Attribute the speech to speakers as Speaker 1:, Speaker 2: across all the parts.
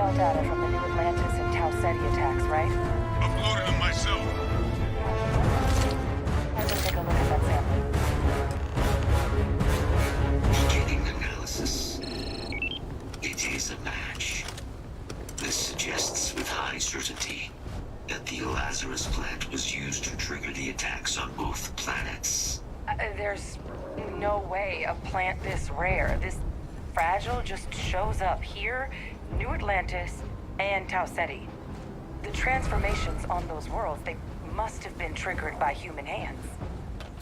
Speaker 1: saw data from the New Atlantis and Tau Ceti attacks, right?
Speaker 2: Uploaded them myself.
Speaker 1: I can take a look at that sample.
Speaker 3: Beginning analysis. It is a match. This suggests with high certainty that the Lazarus plant was used to trigger the attacks on both planets.
Speaker 1: There's no way a plant this rare, this fragile, just shows up here, New Atlantis, and Tau Ceti. The transformations on those worlds, they must have been triggered by human hands.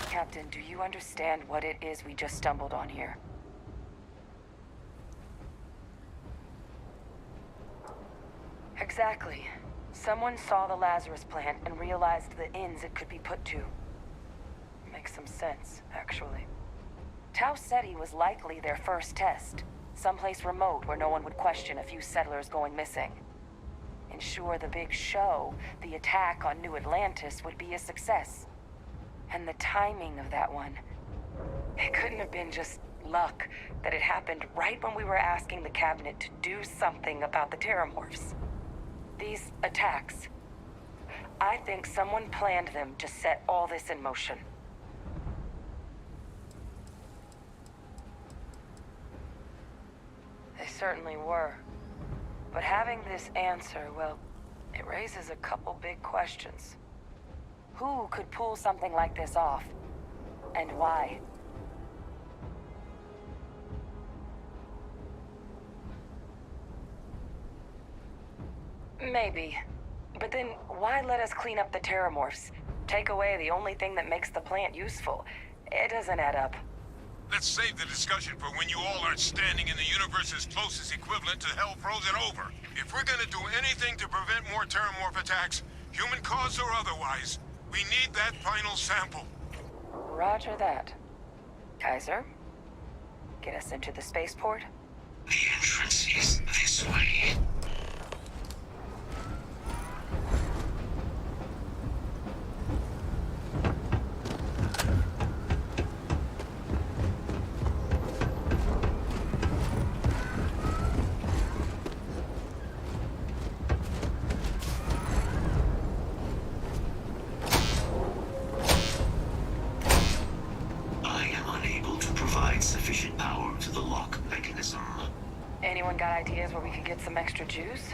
Speaker 1: Captain, do you understand what it is we just stumbled on here? Exactly. Someone saw the Lazarus plant and realized the ends it could be put to. Makes some sense, actually. Tau Ceti was likely their first test. Someplace remote where no one would question a few settlers going missing. Ensure the big show, the attack on New Atlantis, would be a success. And the timing of that one, it couldn't have been just luck that it happened right when we were asking the cabinet to do something about the terramorphs. These attacks, I think someone planned them to set all this in motion. They certainly were. But having this answer, well, it raises a couple big questions. Who could pull something like this off? And why? Maybe. But then, why let us clean up the terramorphs? Take away the only thing that makes the plant useful. It doesn't add up.
Speaker 2: Let's save the discussion for when you all aren't standing in the universe's closest equivalent to hell frozen over. If we're gonna do anything to prevent more terramorph attacks, human cause or otherwise, we need that final sample.
Speaker 1: Roger that. Kaiser, get us into the spaceport?
Speaker 3: The entrance is this way. Sufficient power to the lock mechanism.
Speaker 1: Anyone got ideas where we could get some extra juice?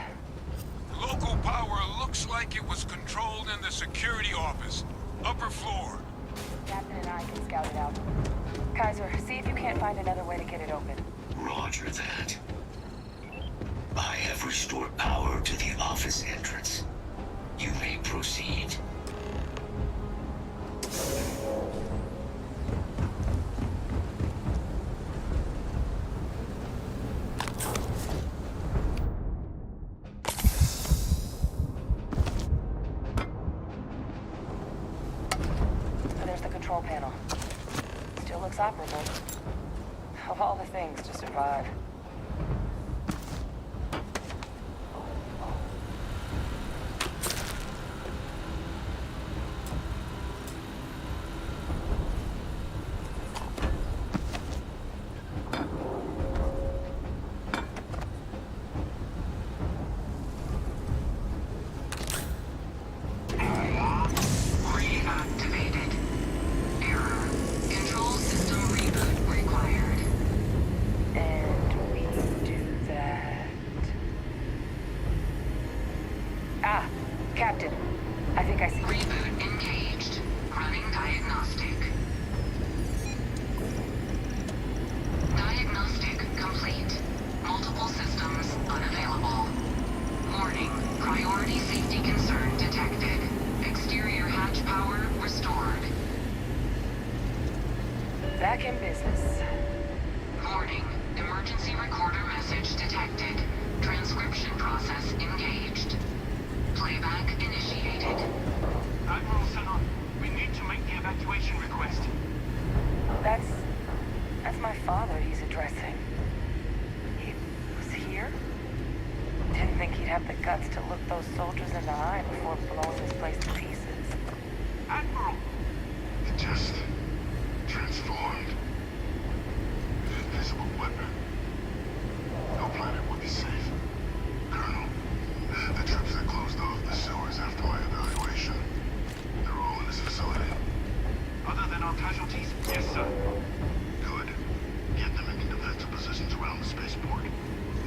Speaker 2: Local power looks like it was controlled in the security office. Upper floor.
Speaker 1: Captain and I can scout it out. Kaiser, see if you can't find another way to get it open.
Speaker 3: Roger that. I have restored power to the office entrance. You may proceed.
Speaker 1: Control panel. Still looks operable. Of all the things to survive. Captain, I think I see...
Speaker 4: Reboot engaged. Running diagnostic. Diagnostic complete. Multiple systems unavailable. Warning. Priority safety concern detected. Exterior hatch power restored.
Speaker 1: Back in business.
Speaker 4: Warning. Emergency recorder message detected. Transcription process engaged. Playback initiated.
Speaker 5: Admiral Sanon, we need to make the evacuation request.
Speaker 1: That's my father he's addressing. He was here? Didn't think he'd have the guts to look those soldiers in the eye before blowing this place to pieces.
Speaker 5: Admiral!
Speaker 6: It just transformed. An invisible weapon. No planet would be safe. Colonel.
Speaker 5: Yes, sir.
Speaker 6: Good. Get them into defensive positions around the spaceport.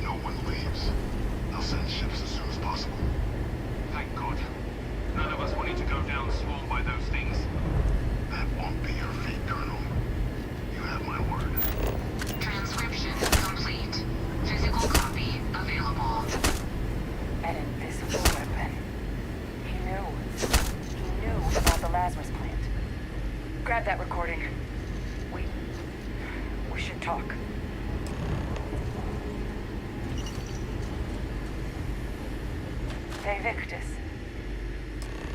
Speaker 6: No one leaves. I'll send ships as soon as possible.
Speaker 5: Thank God. None of us wanted to go down swarmed by those things.
Speaker 6: That won't be your fate, Colonel. You have my word.
Speaker 4: Transcription complete. Physical copy available.
Speaker 1: An invisible weapon. He knew. He knew about the Lazarus plant. Grab that recording. We should talk. Victus.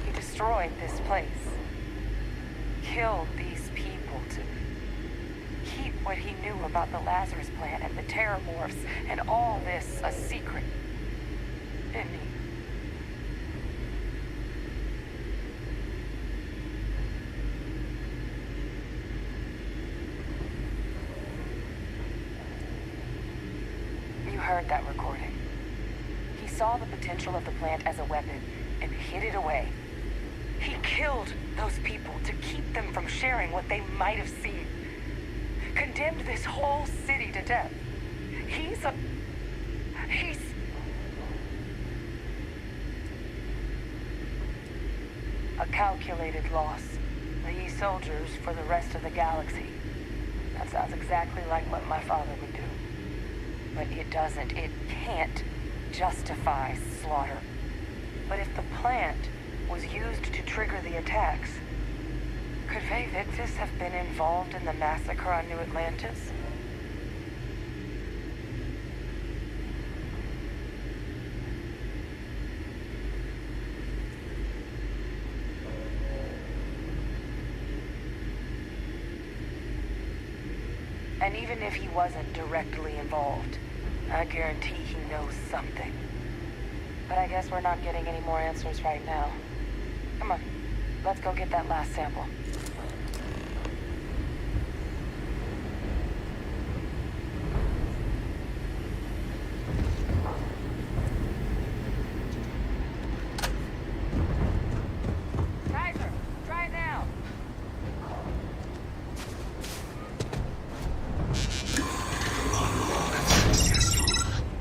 Speaker 1: He destroyed this place. Killed these people to keep what he knew about the Lazarus plant and the terramorphs and all this a secret. Didn't he? You heard that recording. He saw the potential of the plant as a weapon and hid it away. He killed those people to keep them from sharing what they might have seen. Condemned this whole city to death. He's a calculated loss. These soldiers for the rest of the galaxy. That sounds exactly like what my father would do. But it doesn't, it can't justify slaughter. But if the plant was used to trigger the attacks, could Victus have been involved in the massacre on New Atlantis? And even if he wasn't directly involved, I guarantee he knows something. But I guess we're not getting any more answers right now. Come on, let's go get that last sample. Kaiser, try it now.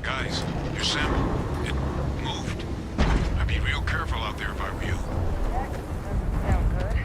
Speaker 2: Guys, your sample, it moved. I'd be real careful out there if I were you.
Speaker 1: That doesn't sound good.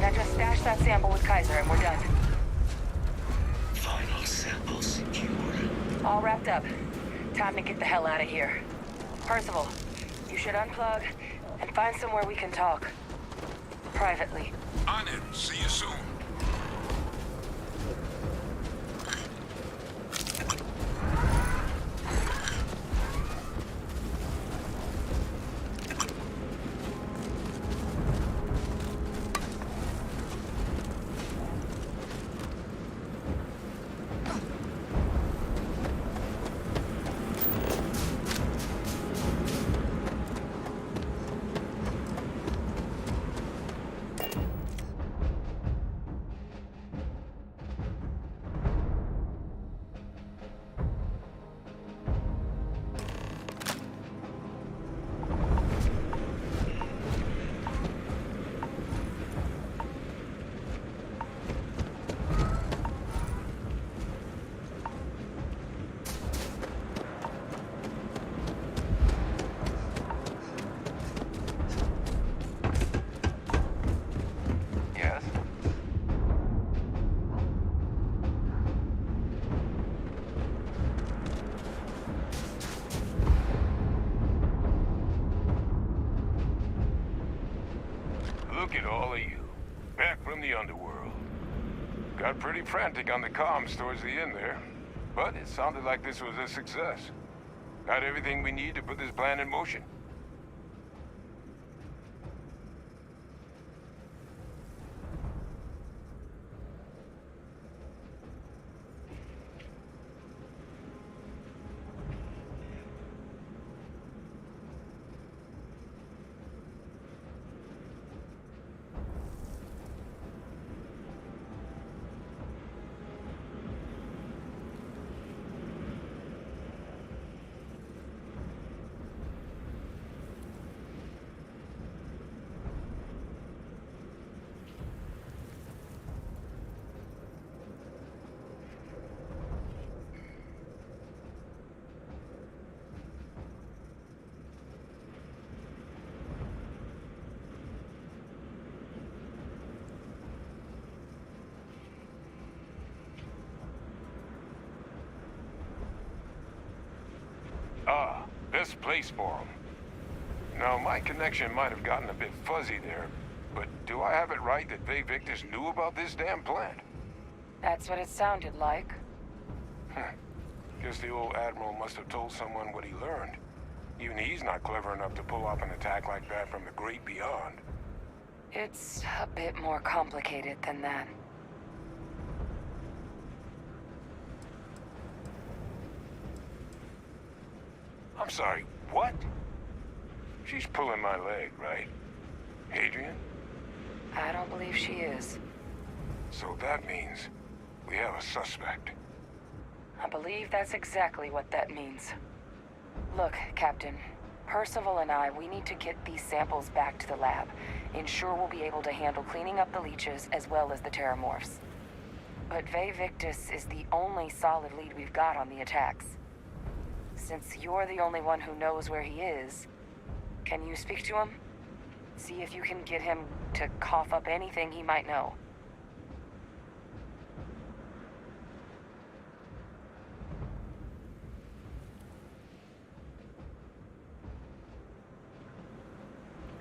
Speaker 1: Now just stash that sample with Kaiser and we're done.
Speaker 3: Final sample secured.
Speaker 1: All wrapped up. Time to get the hell out of here. Percival, you should unplug and find somewhere we can talk. Privately.
Speaker 2: On it. See you soon.
Speaker 5: Yes?
Speaker 2: Look at all of you. Back from the underworld. Got pretty frantic on the comms towards the end there. But it sounded like this was a success. Got everything we need to put this plan in motion. Ah, best place for them. Now, my connection might have gotten a bit fuzzy there, but do I have it right that Vay Victus knew about this damn plant?
Speaker 1: That's what it sounded like.
Speaker 2: Guess the old Admiral must have told someone what he learned. Even he's not clever enough to pull off an attack like that from the great beyond.
Speaker 1: It's a bit more complicated than that.
Speaker 2: I'm sorry, what? She's pulling my leg, right? Adrian?
Speaker 1: I don't believe she is.
Speaker 2: So that means we have a suspect.
Speaker 1: I believe that's exactly what that means. Look, Captain. Percival and we need to get these samples back to the lab. Ensure we'll be able to handle cleaning up the leeches as well as the terramorphs. But Vay Victus is the only solid lead we've got on the attacks. Since you're the only one who knows where he is, can you speak to him? See if you can get him to cough up anything he might know.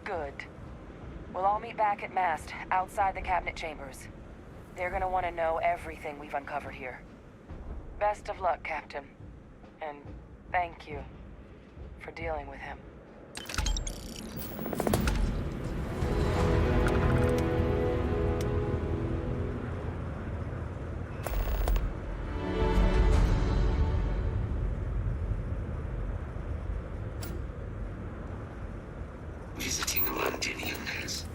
Speaker 1: Good. We'll all meet back at Mast, outside the cabinet chambers. They're gonna want to know everything we've uncovered here. Best of luck, Captain. And thank you for dealing with him.
Speaker 3: Visiting a Londinian has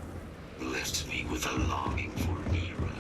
Speaker 3: left me with a longing for Nira.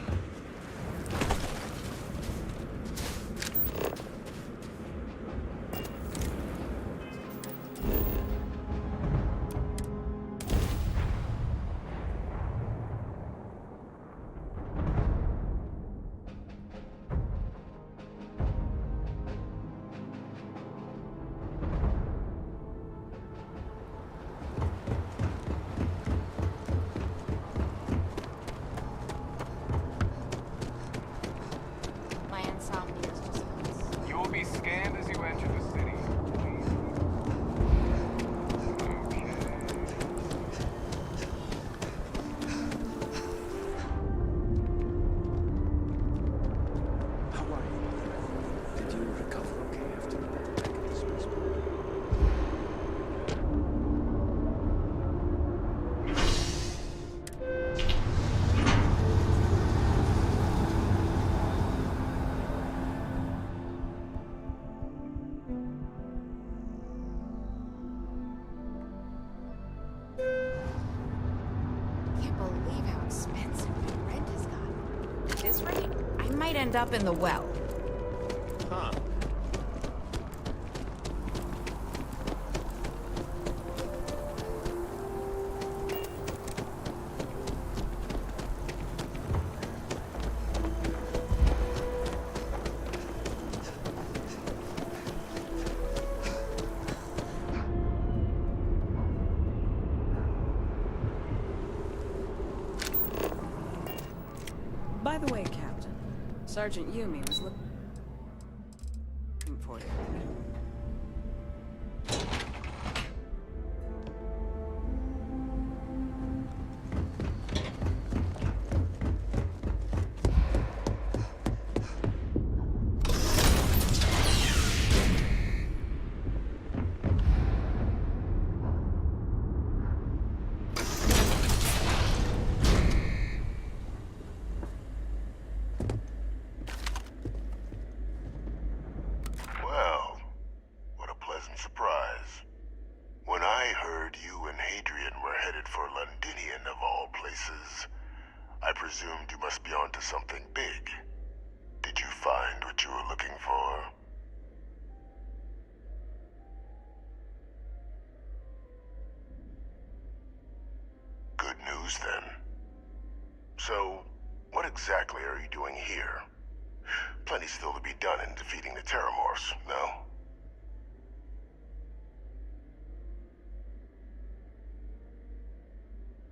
Speaker 7: end up in the well.
Speaker 8: Huh.
Speaker 1: By the way, Captain, Sergeant Yumi was looking for you.
Speaker 6: Well, what a pleasant surprise. When I heard you and Hadrian were headed for Londinian of all places, I presumed you must be onto something big. Did you find what you were looking for? Good news then. So, what exactly are you doing here? Plenty still to be done in defeating the Terramorphs, no?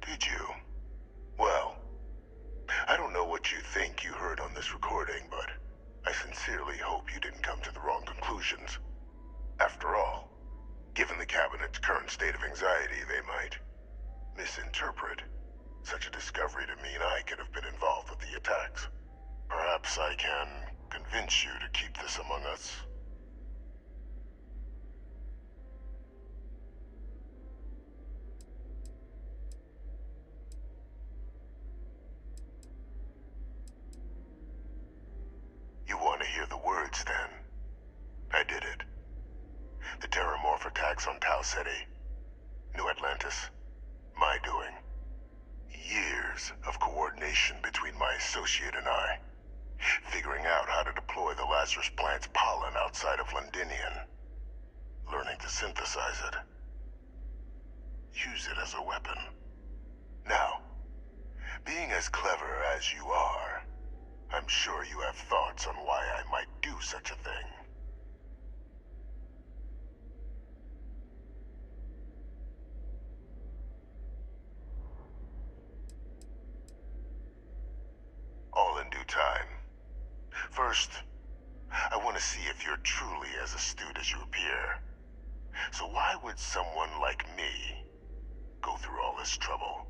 Speaker 6: Did you? Well, I don't know what you think you heard on this recording, but I sincerely hope you didn't come to the wrong conclusions. After all, given the Cabinet's current state of anxiety, they might misinterpret such a discovery to mean I could have been involved with the attacks. Perhaps I can convince you to keep this among us. You want to hear the words, then? I did it. The Terramorph attacks on Tau Ceti, New Atlantis, my doing. Years of coordination between my associate and I, figuring out how to deploy the Lazarus plant's pollen outside of Londinian, learning to synthesize it, use it as a weapon. Now, being as clever as you are, I'm sure you have thoughts on why I might do such a thing. All in due time. First, I want to see if you're truly as astute as you appear. So why would someone like me go through all this trouble?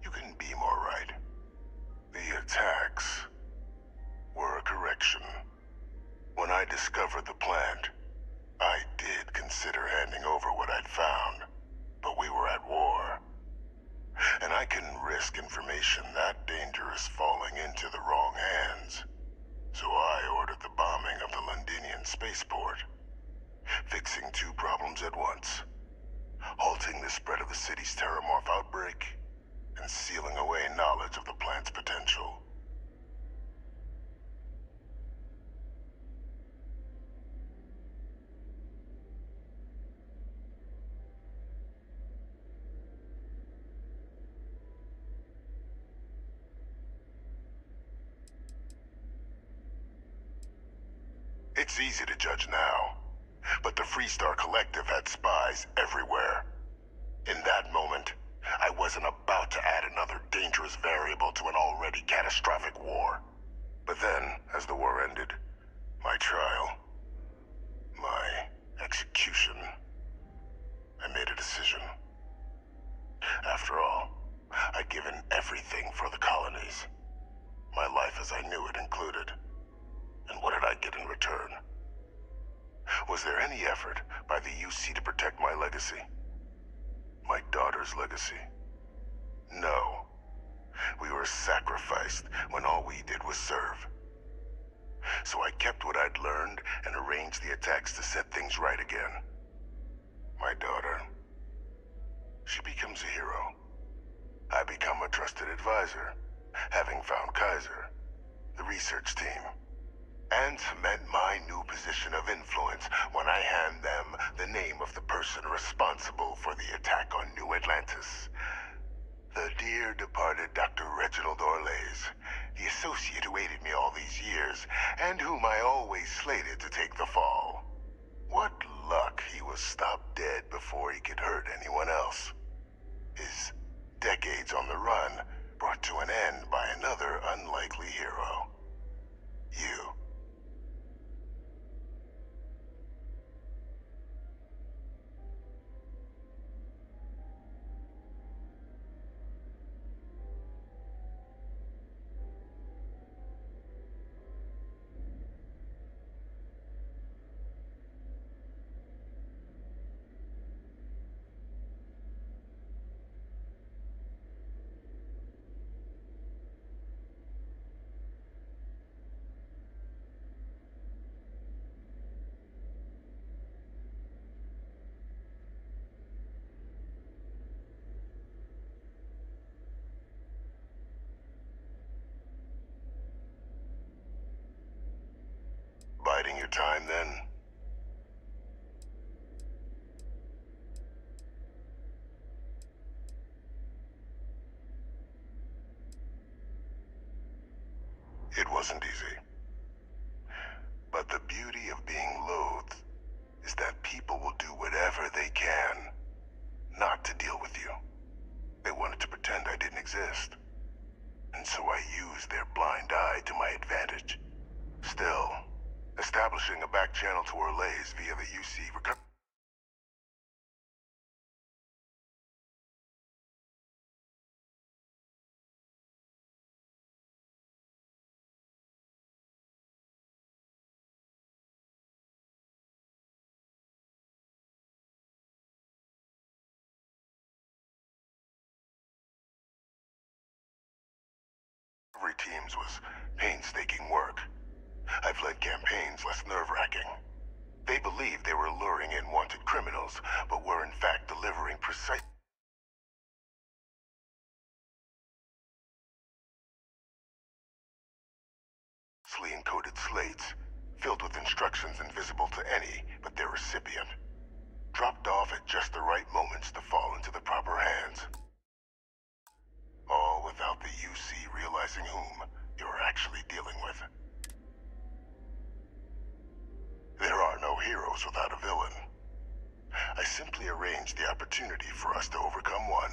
Speaker 6: You couldn't be more right. The attacks were a correction. When I discovered the plant, I did consider handing over what I'd found, but we were at war. And I couldn't risk information that dangerous falling into the wrong hands. So I ordered the bombing of the Londinian spaceport, fixing two problems at once. Halting the spread of the city's Terramorph outbreak, and sealing away knowledge of the plant's potential. It's easy to judge now, but the Freestar Collective had spies everywhere. In that moment, I wasn't about to add another dangerous variable to an already catastrophic war. But then, as the war ended, my trial, my execution, I made a decision. After all, I'd given everything for the colonies. My life as I knew it included. And what did I get in return? any effort by the UC to protect my legacy? My daughter's legacy? No. We were sacrificed when all we did was serve. So I kept what I'd learned and arranged the attacks to set things right again. My daughter, she becomes a hero. I become a trusted advisor, having found Kaiser, the research team, and cement my new position of influence when I hand them the name of the person responsible for the attack on New Atlantis. The dear departed Dr. Reginald Orlays, the associate who aided me all these years, and whom I always slated to take the fall. What luck he was stopped dead before he could hurt anyone else. His decades on the run brought to an end by another unlikely hero. You. Biding your time, then? It wasn't easy. But the beauty of being loathed is that people will do whatever they can not to deal with you. They wanted to pretend I didn't exist. And so I used their blind eye to my advantage. Still, establishing a back channel to Orlays via the UC recovery teams was painstaking work. I've led campaigns less nerve-wracking. They believed they were luring in wanted criminals, but were in fact delivering precisely encoded slates, filled with instructions invisible to any but their recipient, dropped off at just the right moments to fall into the proper hands. All without the UC realizing whom you're actually dealing with. There are no heroes without a villain. I simply arranged the opportunity for us to overcome one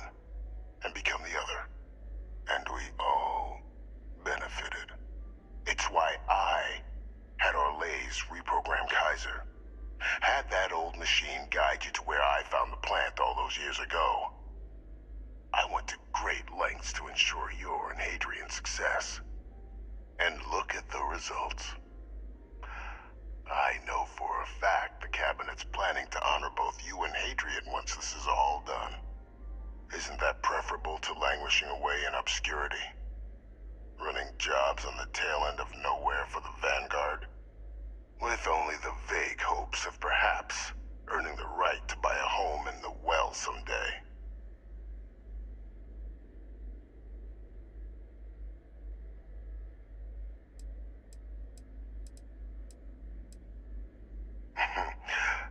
Speaker 6: and become the other. And we all benefited. It's why I had Orlays reprogram Kaiser. Had that old machine guide you to where I found the plant all those years ago. I went to great lengths to ensure your and Hadrian's success. And look at the results. I know for a fact the Cabinet's planning to honor both you and Hadrian once this is all done. Isn't that preferable to languishing away in obscurity? Running jobs on the tail end of nowhere for the Vanguard? With only the vague hopes of perhaps earning the right to buy a home in the well someday.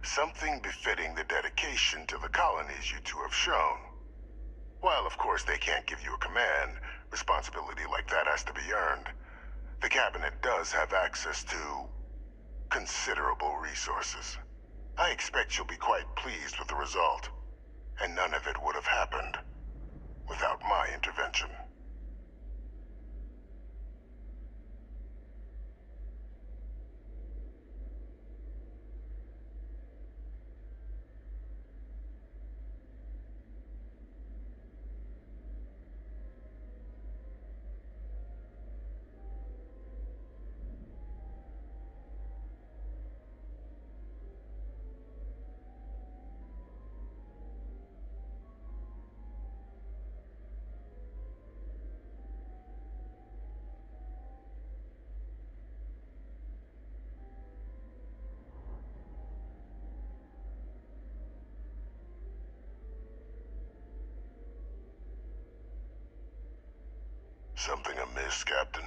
Speaker 6: Something befitting the dedication to the colonies you two have shown. While of course they can't give you a command, responsibility like that has to be earned. The Cabinet does have access to considerable resources. I expect you'll be quite pleased with the result. And none of it would have happened without my intervention. Something amiss, Captain?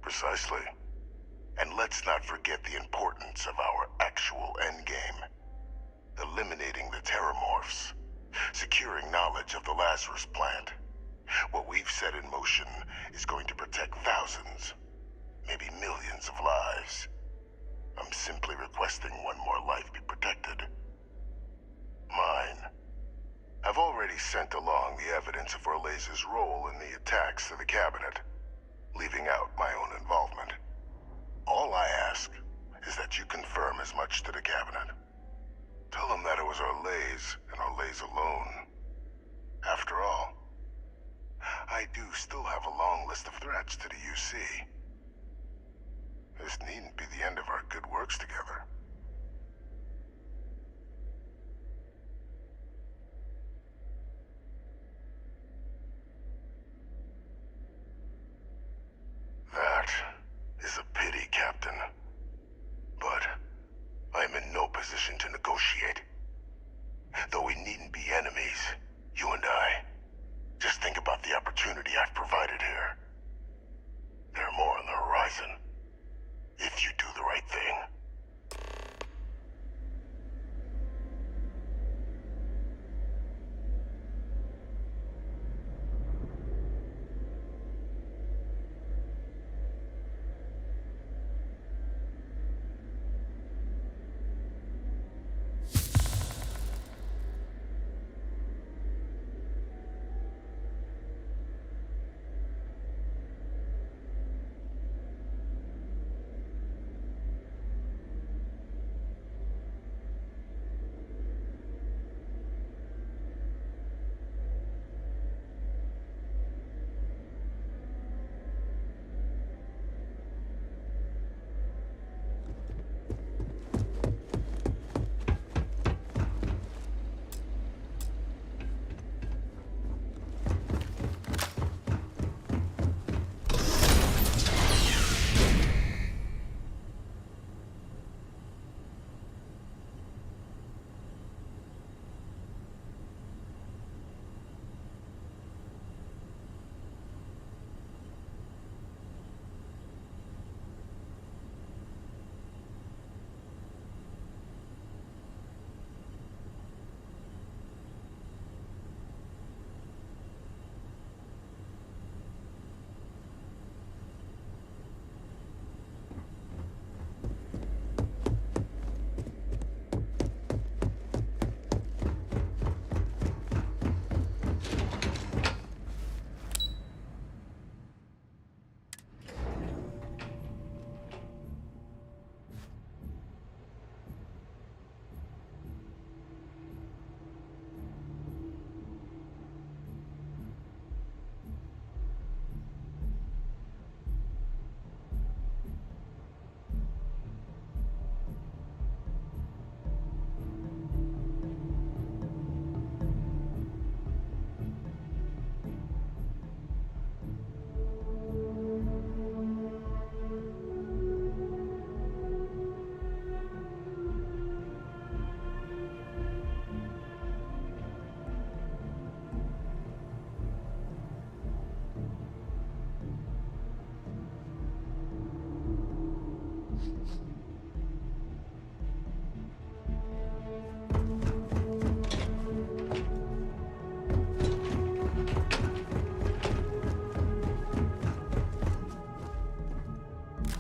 Speaker 6: Precisely. And let's not forget the importance of our actual endgame. Eliminating the terramorphs. Securing knowledge of the Lazarus plant. What we've set in motion is going to protect thousands, maybe millions of lives. I'm simply requesting one more life be protected. Mine. I've already sent along the evidence of Orleza's role in the attacks to the cabinet, leaving out my own involvement. All I ask is that you confirm as much to the cabinet. Tell them that it was Orlez and Orlez alone. After all, I do still have a long list of threats to the UC. This needn't be the end of our good works together. That is a pity, Captain. But I'm in no position to negotiate. Though we needn't be enemies, you and I. Just think about the opportunity I've provided here. There are more on the horizon. If you do the right thing.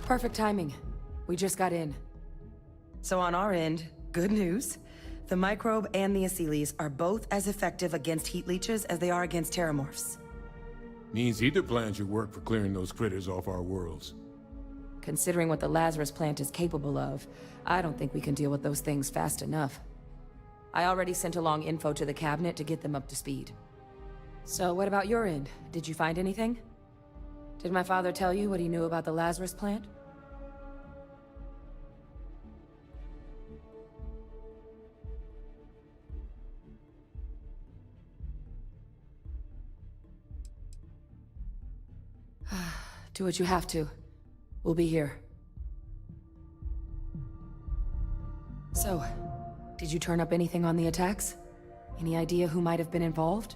Speaker 1: Perfect timing. We just got in. So on our end, good news. The microbe and the acyles are both as effective against heat leeches as they are against terramorphs.
Speaker 2: Means either plan should work for clearing those critters off our worlds.
Speaker 1: Considering what the Lazarus plant is capable of, I don't think we can deal with those things fast enough. I already sent along info to the cabinet to get them up to speed. So what about your end? Did you find anything? Did my father tell you what he knew about the Lazarus plant? Do what you have to. We'll be here. So, did you turn up anything on the attacks? Any idea who might have been involved?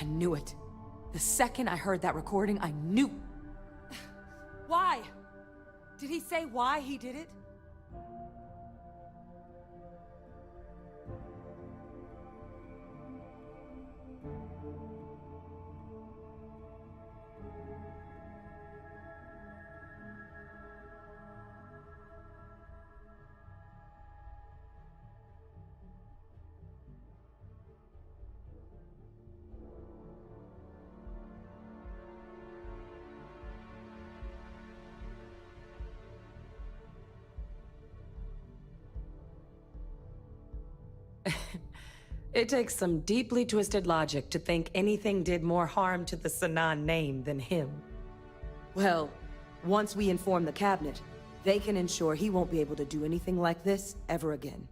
Speaker 1: I knew it. The second I heard that recording, I knew... Why? Did he say why he did it? It takes some deeply twisted logic to think anything did more harm to the Sanan name than him. Well, once we inform the cabinet, they can ensure he won't be able to do anything like this ever again.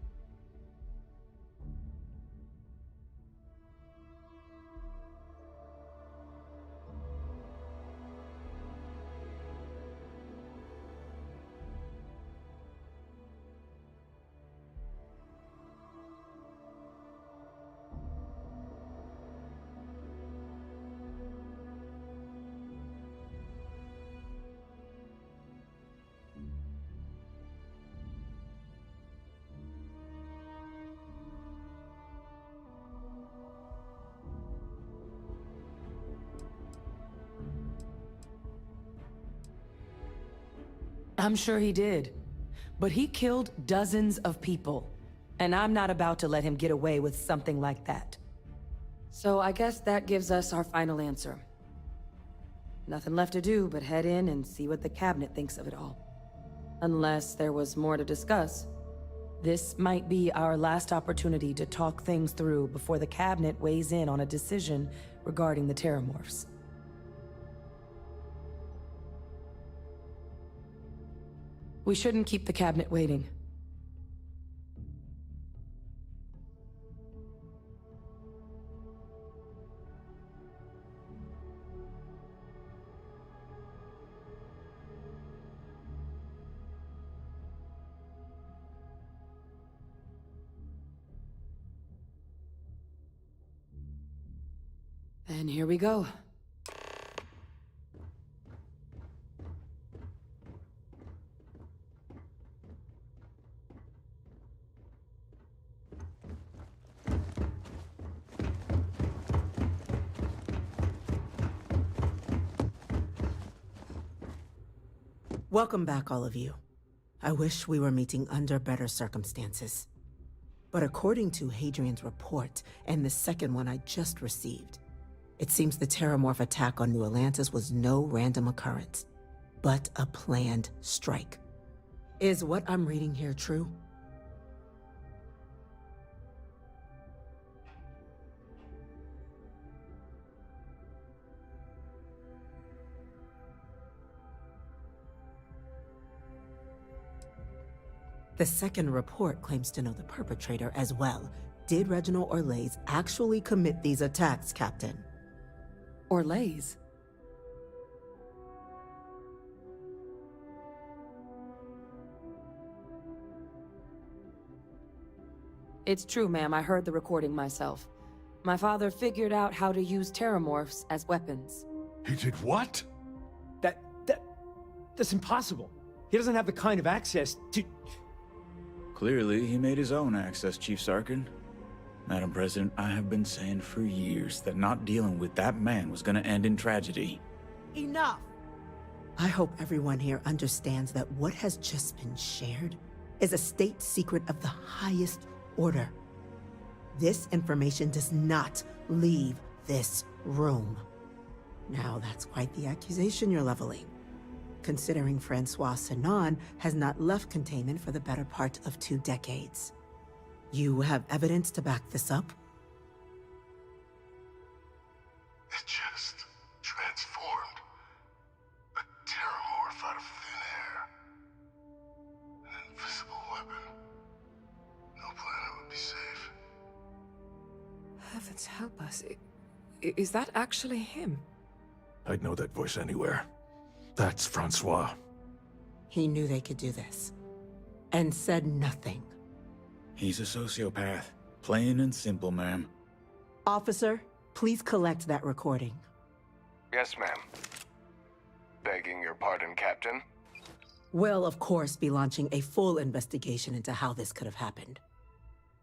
Speaker 1: I'm sure he did. But he killed dozens of people. And I'm not about to let him get away with something like that. So I guess that gives us our final answer. Nothing left to do but head in and see what the cabinet thinks of it all. Unless there was more to discuss. This might be our last opportunity to talk things through before the cabinet weighs in on a decision regarding the Terramorphs. We shouldn't keep the cabinet waiting. And here we go.
Speaker 7: Welcome back, all of you. I wish we were meeting under better circumstances. But according to Hadrian's report, and the second one I just received, it seems the Terramorph attack on New Atlantis was no random occurrence, but a planned strike. Is what I'm reading here true? The second report claims to know the perpetrator as well. Did Reginald Orlays actually commit these attacks, Captain?
Speaker 1: Orlays? It's true, ma'am. I heard the recording myself. My father figured out how to use Terramorphs as weapons.
Speaker 8: He did what?
Speaker 9: That's impossible. He doesn't have the kind of access to...
Speaker 10: Clearly, he made his own access, Chief Sarkin. Madam President, I have been saying for years that not dealing with that man was gonna end in tragedy.
Speaker 7: Enough! I hope everyone here understands that what has just been shared is a state secret of the highest order. This information does not leave this room. Now, that's quite the accusation you're leveling, considering Francois Sanan has not left containment for the better part of 2 decades. You have evidence to back this up?
Speaker 6: It just transformed. A Terramorph out of thin air. An invisible weapon. No planet would be safe.
Speaker 1: Heavens help us. Is that actually him?
Speaker 6: I'd know that voice anywhere. That's Francois.
Speaker 7: He knew they could do this. And said nothing.
Speaker 10: He's a sociopath. Plain and simple, ma'am.
Speaker 7: Officer, please collect that recording.
Speaker 8: Yes, ma'am. Begging your pardon, Captain.
Speaker 7: We'll, of course, be launching a full investigation into how this could have happened.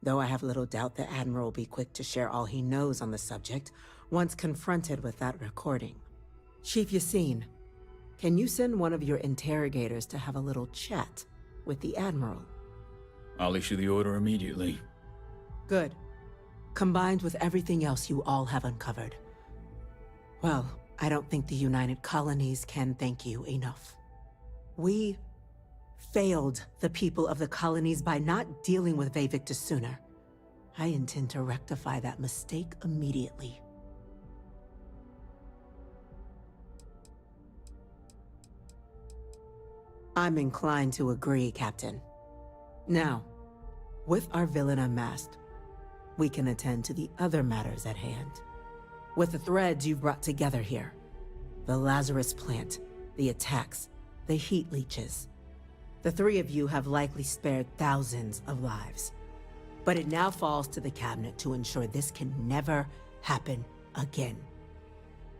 Speaker 7: Though I have little doubt the Admiral will be quick to share all he knows on the subject once confronted with that recording. Chief Yassine, can you send one of your interrogators to have a little chat with the Admiral?
Speaker 10: I'll issue the order immediately.
Speaker 7: Good. Combined with everything else you all have uncovered. Well, I don't think the United Colonies can thank you enough. We failed the people of the colonies by not dealing with Vavictus sooner. I intend to rectify that mistake immediately. I'm inclined to agree, Captain. Now, with our villain unmasked, we can attend to the other matters at hand. With the threads you've brought together here, the Lazarus plant, the attacks, the heat leeches, the three of you have likely spared thousands of lives. But it now falls to the Cabinet to ensure this can never happen again.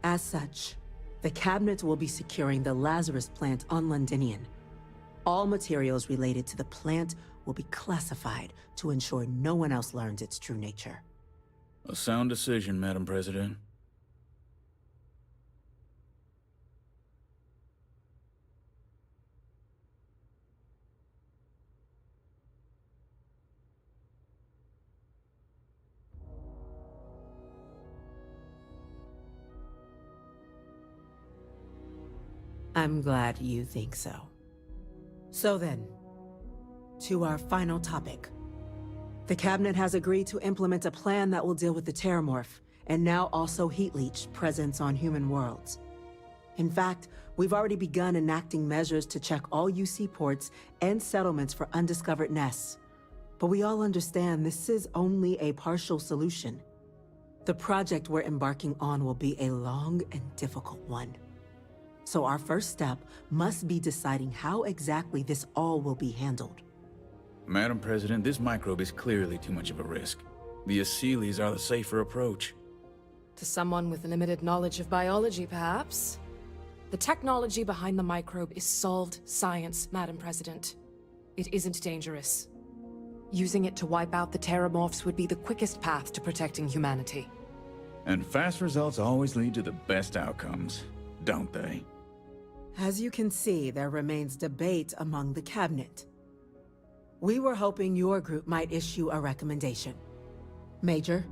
Speaker 7: As such, the Cabinet will be securing the Lazarus plant on Londinian. All materials related to the plant will be classified to ensure no one else learns its true nature.
Speaker 10: A sound decision, Madam President.
Speaker 7: I'm glad you think so. So then, to our final topic. The Cabinet has agreed to implement a plan that will deal with the Terramorph, and now also Heat Leech presence on human worlds. In fact, we've already begun enacting measures to check all UC ports and settlements for undiscovered nests. But we all understand this is only a partial solution. The project we're embarking on will be a long and difficult one. So our first step must be deciding how exactly this all will be handled.
Speaker 10: Madam President, this microbe is clearly too much of a risk. The Aseles are the safer approach.
Speaker 11: To someone with limited knowledge of biology, perhaps? The technology behind the microbe is solved science, Madam President. It isn't dangerous. Using it to wipe out the Terramorphs would be the quickest path to protecting humanity.
Speaker 10: And fast results always lead to the best outcomes, don't they?
Speaker 7: As you can see, there remains debate among the Cabinet. We were hoping your group might issue a recommendation. Major?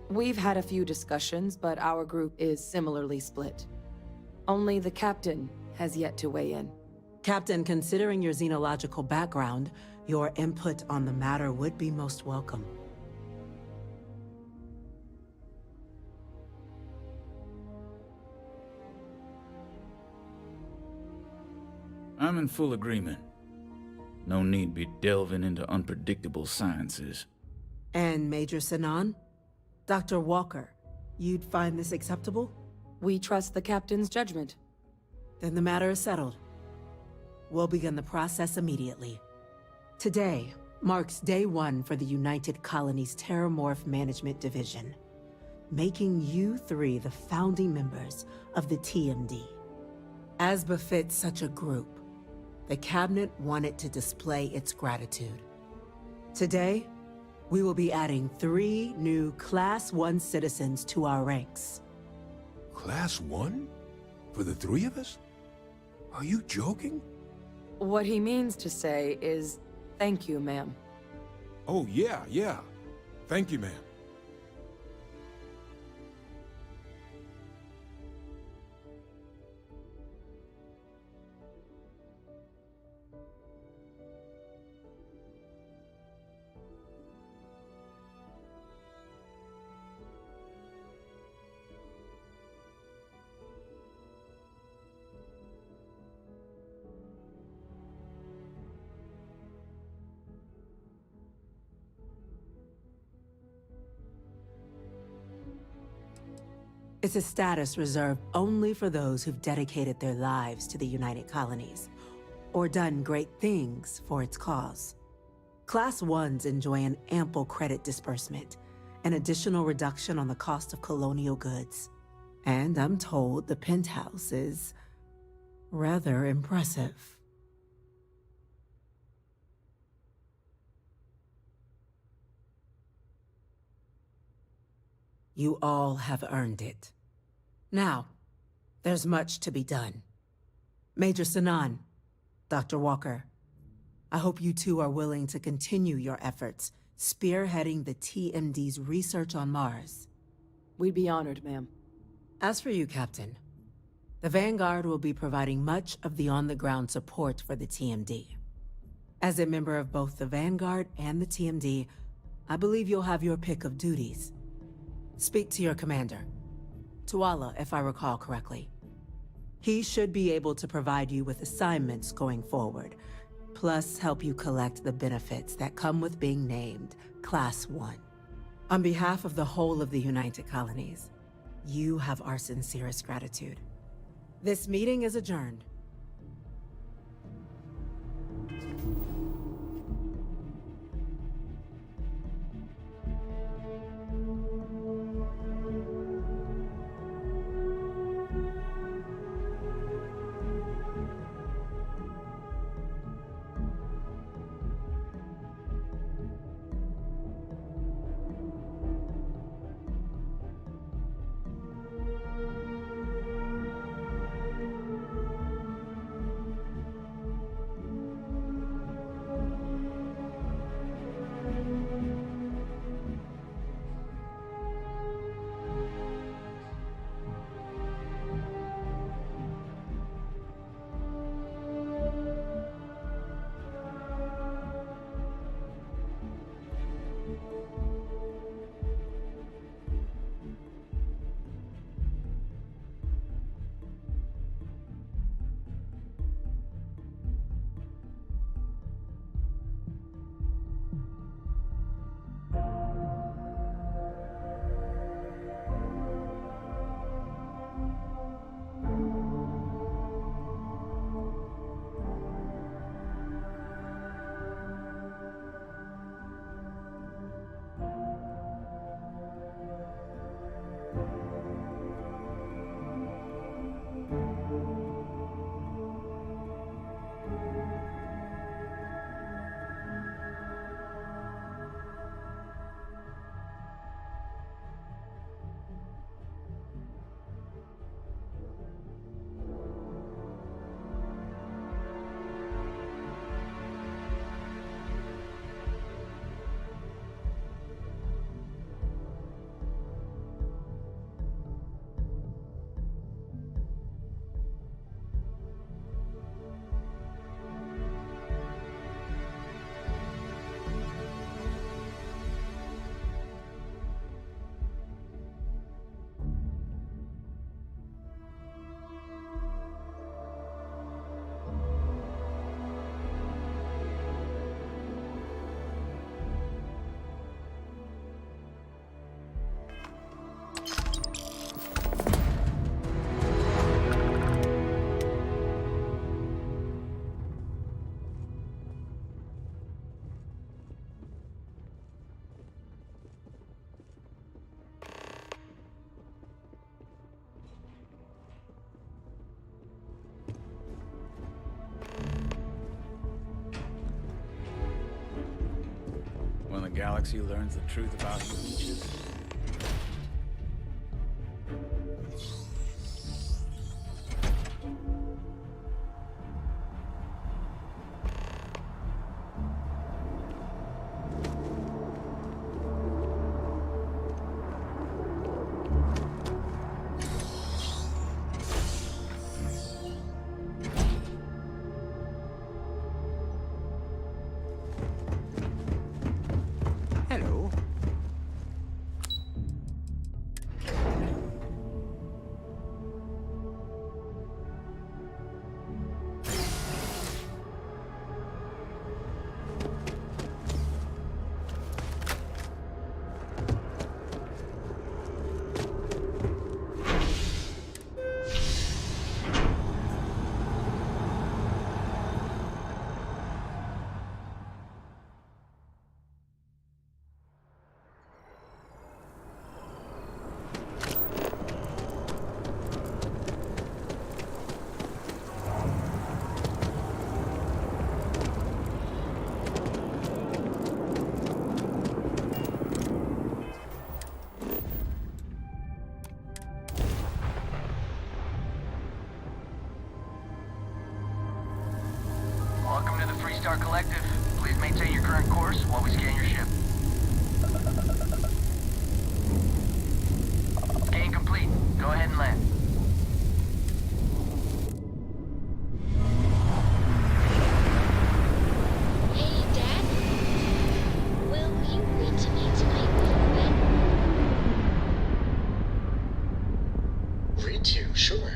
Speaker 1: We've had a few discussions, but our group is similarly split. Only the Captain has yet to weigh in.
Speaker 7: Captain, considering your xenological background, your input on the matter would be most welcome.
Speaker 10: I'm in full agreement. No need be delving into unpredictable sciences.
Speaker 7: And Major Sinan? Dr. Walker, you'd find this acceptable?
Speaker 1: We trust the Captain's judgment.
Speaker 7: Then the matter is settled. We'll begin the process immediately. Today marks day one for the United Colonies Terramorph Management Division, making you three the founding members of the TMD. As befits such a group, the Cabinet wanted to display its gratitude. Today, we will be adding 3 new Class 1 citizens to our ranks.
Speaker 6: Class 1? For the 3 of us? Are you joking?
Speaker 1: What he means to say is, thank you, ma'am.
Speaker 6: Oh, yeah. Thank you, ma'am.
Speaker 7: It's a status reserved only for those who've dedicated their lives to the United Colonies, or done great things for its cause. Class 1s enjoy an ample credit disbursement, an additional reduction on the cost of colonial goods. And I'm told the penthouse is rather impressive. You all have earned it. Now, there's much to be done. Major Sanan, Dr. Walker, I hope you two are willing to continue your efforts, spearheading the TMD's research on Mars.
Speaker 12: We'd be honored, ma'am.
Speaker 7: As for you, Captain, the Vanguard will be providing much of the on-the-ground support for the TMD. As a member of both the Vanguard and the TMD, I believe you'll have your pick of duties. Speak to your commander, Tuala, if I recall correctly. He should be able to provide you with assignments going forward, plus help you collect the benefits that come with being named Class 1. On behalf of the whole of the United Colonies, you have our sincerest gratitude. This meeting is adjourned.
Speaker 10: When the galaxy learns the truth about you leeches.
Speaker 13: Freestar Collective. Please maintain your current course while we scan your ship. Scan complete. Go ahead and land.
Speaker 14: Hey, Dad? Will you read to me tonight before bed?
Speaker 15: Read to you? Sure.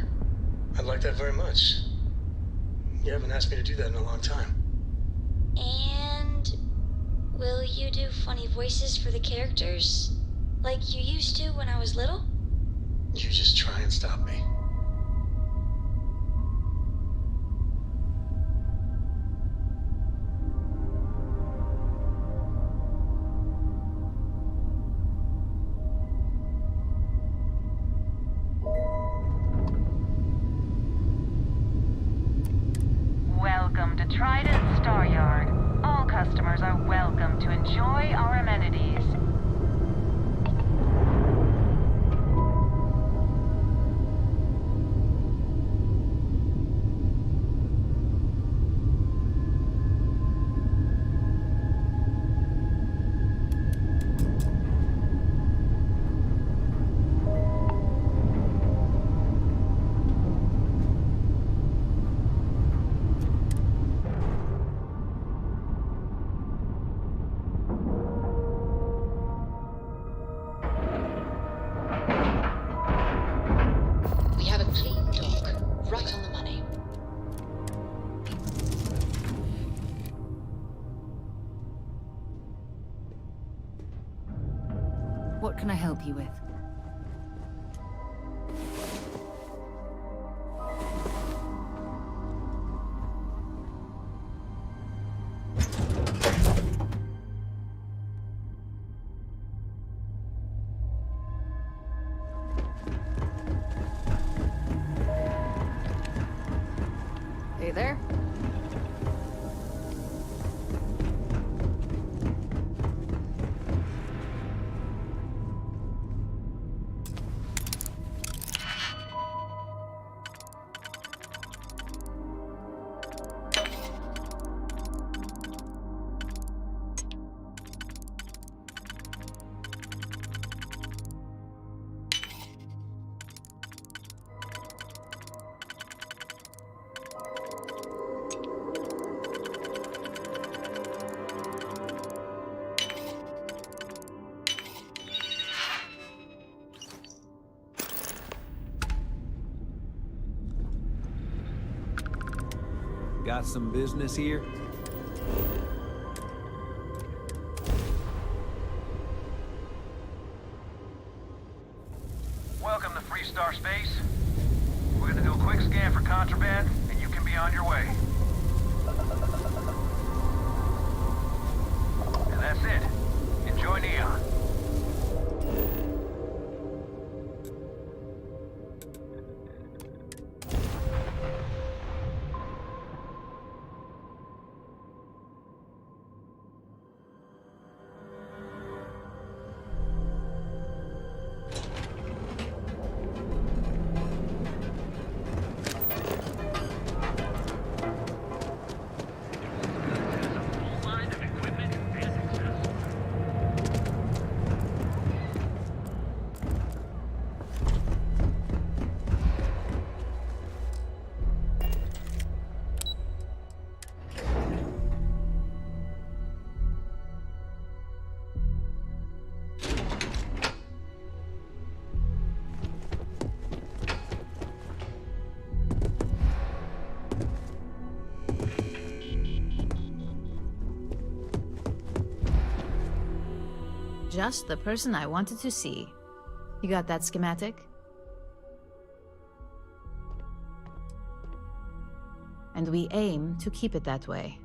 Speaker 15: I'd like that very much. You haven't asked me to do that in a long time.
Speaker 14: And will you do funny voices for the characters? Like you used to when I was little?
Speaker 15: You just try and stop me.
Speaker 4: Welcome to Trident Star Yard. All customers are welcome to enjoy our amenities.
Speaker 14: We have a clean dock, right on the money.
Speaker 16: What can I help you with?
Speaker 11: Hey there.
Speaker 17: Got some business here?
Speaker 13: Welcome to Freestar Space. We're gonna do a quick scan for contraband, and you can be on your way. And that's it. Enjoy Neon.
Speaker 16: Just the person I wanted to see. You got that schematic? And we aim to keep it that way.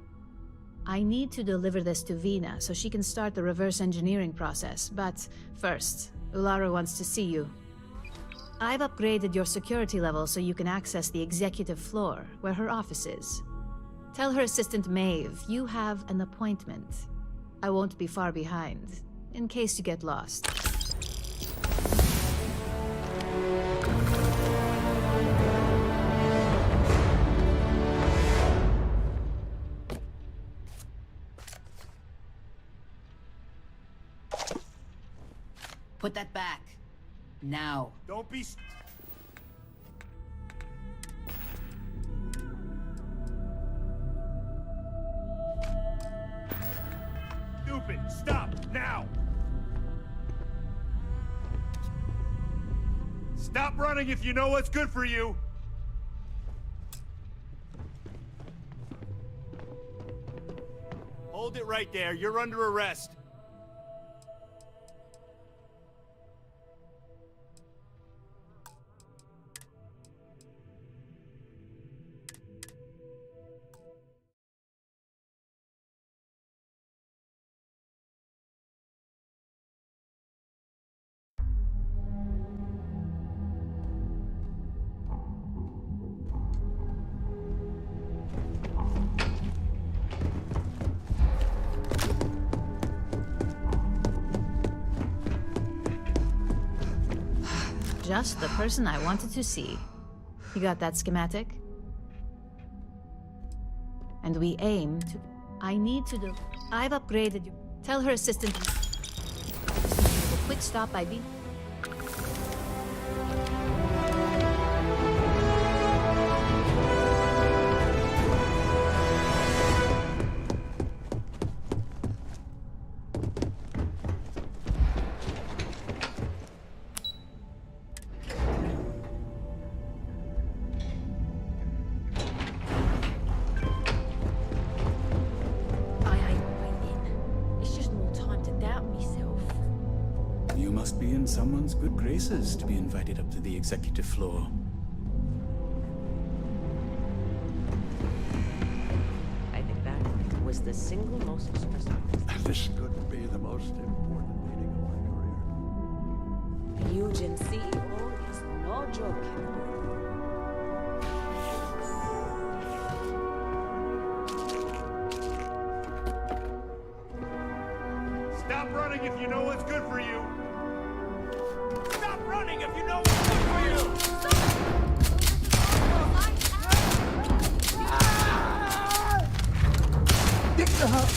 Speaker 16: I need to deliver this to Vina so she can start the reverse engineering process, but first, Ulara wants to see you. I've upgraded your security level so you can access the executive floor, where her office is. Tell her assistant Maeve you have an appointment. I won't be far behind, in case you get lost.
Speaker 18: Put that back. Now.
Speaker 9: Don't be... Stupid! Stop! Now! Stop running if you know what's good for you! Hold it right there. You're under arrest.
Speaker 16: Just the person I wanted to see. You got that schematic? And we aim to... I need to do... I've upgraded you. Tell her assistant... A quick stop by B.
Speaker 10: You must be in someone's good graces to be invited up to the executive floor.
Speaker 19: I think that was the single most stressful.
Speaker 20: This could be the most important meeting of my career.
Speaker 19: Eugen CEO is no joke.
Speaker 9: Stop running if you know what's good for you! Stop running if you know what's good for you!
Speaker 20: Get the hell!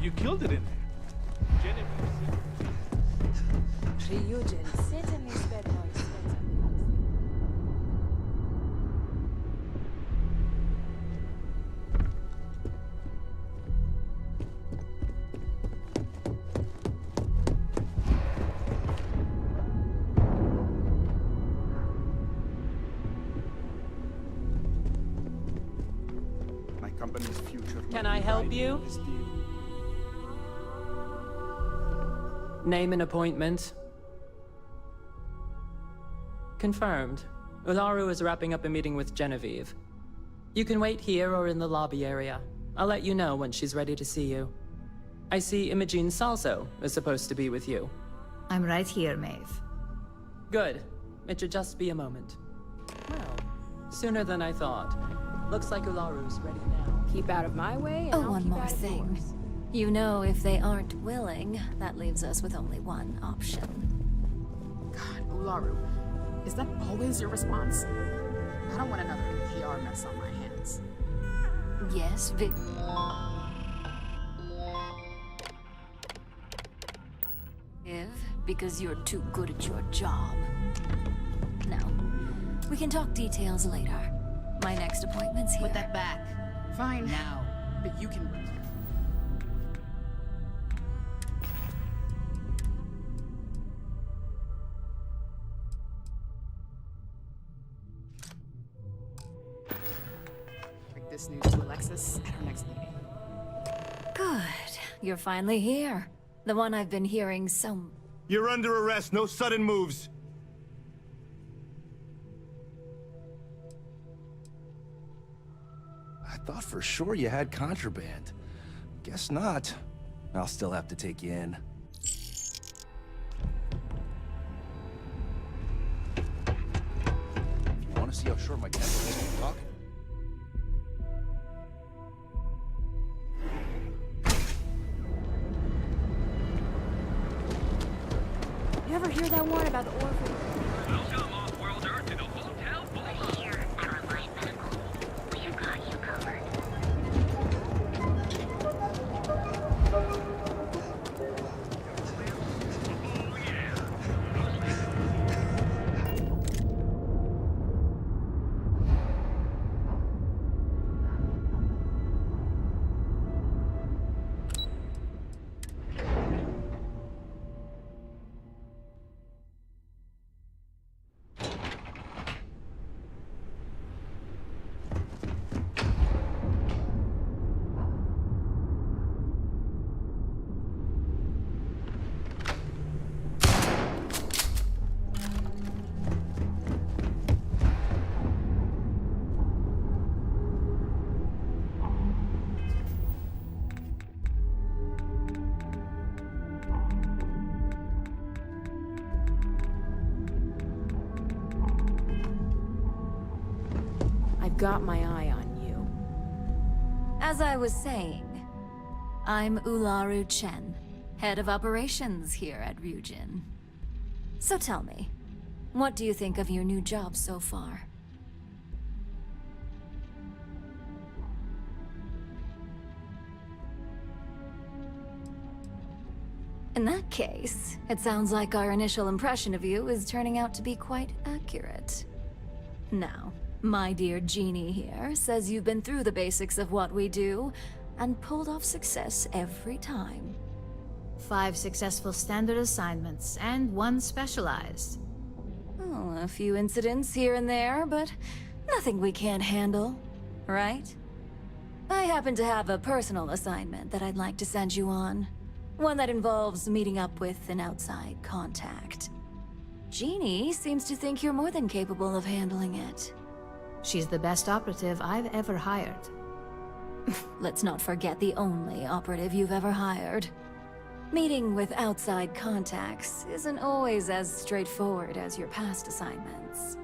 Speaker 9: You killed it in there.
Speaker 19: Eugen certainly sped no expense.
Speaker 20: My company's future.
Speaker 19: Can I help you? Name and appointment. Confirmed. Ularu is wrapping up a meeting with Genevieve. You can wait here or in the lobby area. I'll let you know when she's ready to see you. I see Imogene Salso is supposed to be with you.
Speaker 16: I'm right here, Maeve.
Speaker 19: Good. It should just be a moment. Well, sooner than I thought. Looks like Ularu's ready now.
Speaker 11: Keep out of my way, and
Speaker 21: Oh,
Speaker 11: I'll
Speaker 21: one
Speaker 11: keep
Speaker 21: more
Speaker 11: out of
Speaker 21: thing.
Speaker 11: yours.
Speaker 21: You know, if they aren't willing, that leaves us with only one option.
Speaker 22: God, Ularu, is that always your response? I don't want another PR mess on my hands.
Speaker 21: Yes, Vic. Because you're too good at your job. Now, we can talk details later. My next appointment's here.
Speaker 18: Put that back.
Speaker 22: Fine.
Speaker 18: Now.
Speaker 22: But you can... break this news to Alexis at our next meeting.
Speaker 21: Good. You're finally here. The one I've been hearing so...
Speaker 9: You're under arrest. No sudden moves.
Speaker 23: I thought for sure you had contraband. Guess not. I'll still have to take you in. If you want to see how short my temper is, keep talking.
Speaker 22: You ever hear that one about the orphan?
Speaker 13: Welcome off-world Earth to the Hotel Bullseye.
Speaker 14: Here at Reliant Medical, we've got you covered.
Speaker 11: Got my eye on you.
Speaker 21: As I was saying, I'm Ularu Chen, head of operations here at Ryujin. So tell me, what do you think of your new job so far? In that case, it sounds like our initial impression of you is turning out to be quite accurate. Now, my dear Jeannie here says you've been through the basics of what we do and pulled off success every time.
Speaker 16: 5 successful standard assignments and 1 specialized.
Speaker 21: Oh, a few incidents here and there, but nothing we can't handle, right? I happen to have a personal assignment that I'd like to send you on. One that involves meeting up with an outside contact. Jeannie seems to think you're more than capable of handling it.
Speaker 16: She's the best operative I've ever hired.
Speaker 21: Let's not forget the only operative you've ever hired. Meeting with outside contacts isn't always as straightforward as your past assignments.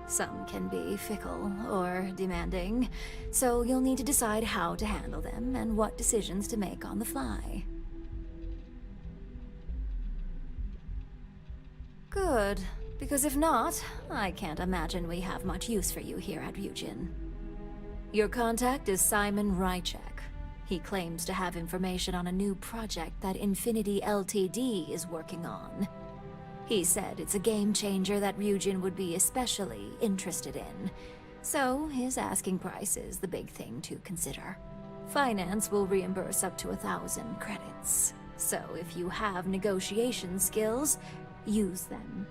Speaker 21: Some can be fickle or demanding, so you'll need to decide how to handle them and what decisions to make on the fly. Good. Because if not, I can't imagine we have much use for you here at Ryujin. Your contact is Simon Rychek. He claims to have information on a new project that Infinity Ltd is working on. He said it's a game changer that Ryujin would be especially interested in. So his asking price is the big thing to consider. Finance will reimburse up to 1,000 credits. So if you have negotiation skills, use them.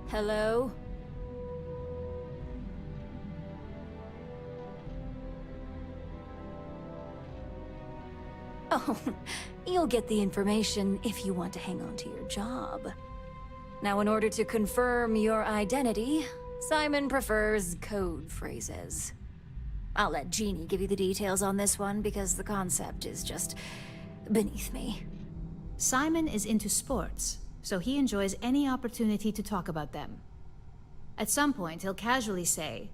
Speaker 21: Hello? Oh, you'll get the information if you want to hang on to your job. Now, in order to confirm your identity, Simon prefers code phrases. I'll let Jeannie give you the details on this one because the concept is just beneath me.
Speaker 16: Simon is into sports, so he enjoys any opportunity to talk about them. At some point, he'll casually say,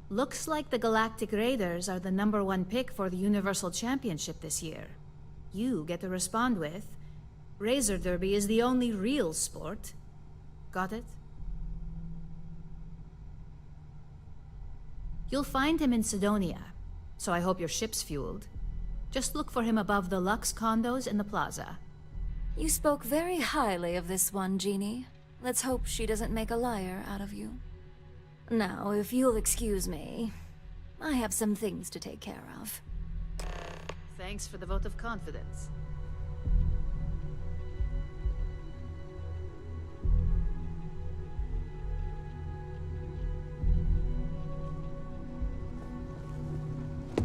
Speaker 16: "Looks like the Galactic Raiders are the #1 pick for the Universal Championship this year." You get to respond with, "Razor Derby is the only real sport." Got it? You'll find him in Sidonia, so I hope your ship's fueled. Just look for him above the Lux condos in the plaza.
Speaker 21: You spoke very highly of this one, Jeannie. Let's hope she doesn't make a liar out of you. Now, if you'll excuse me, I have some things to take care of.
Speaker 16: Thanks for the vote of confidence.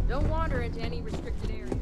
Speaker 22: Don't wander into any restricted areas.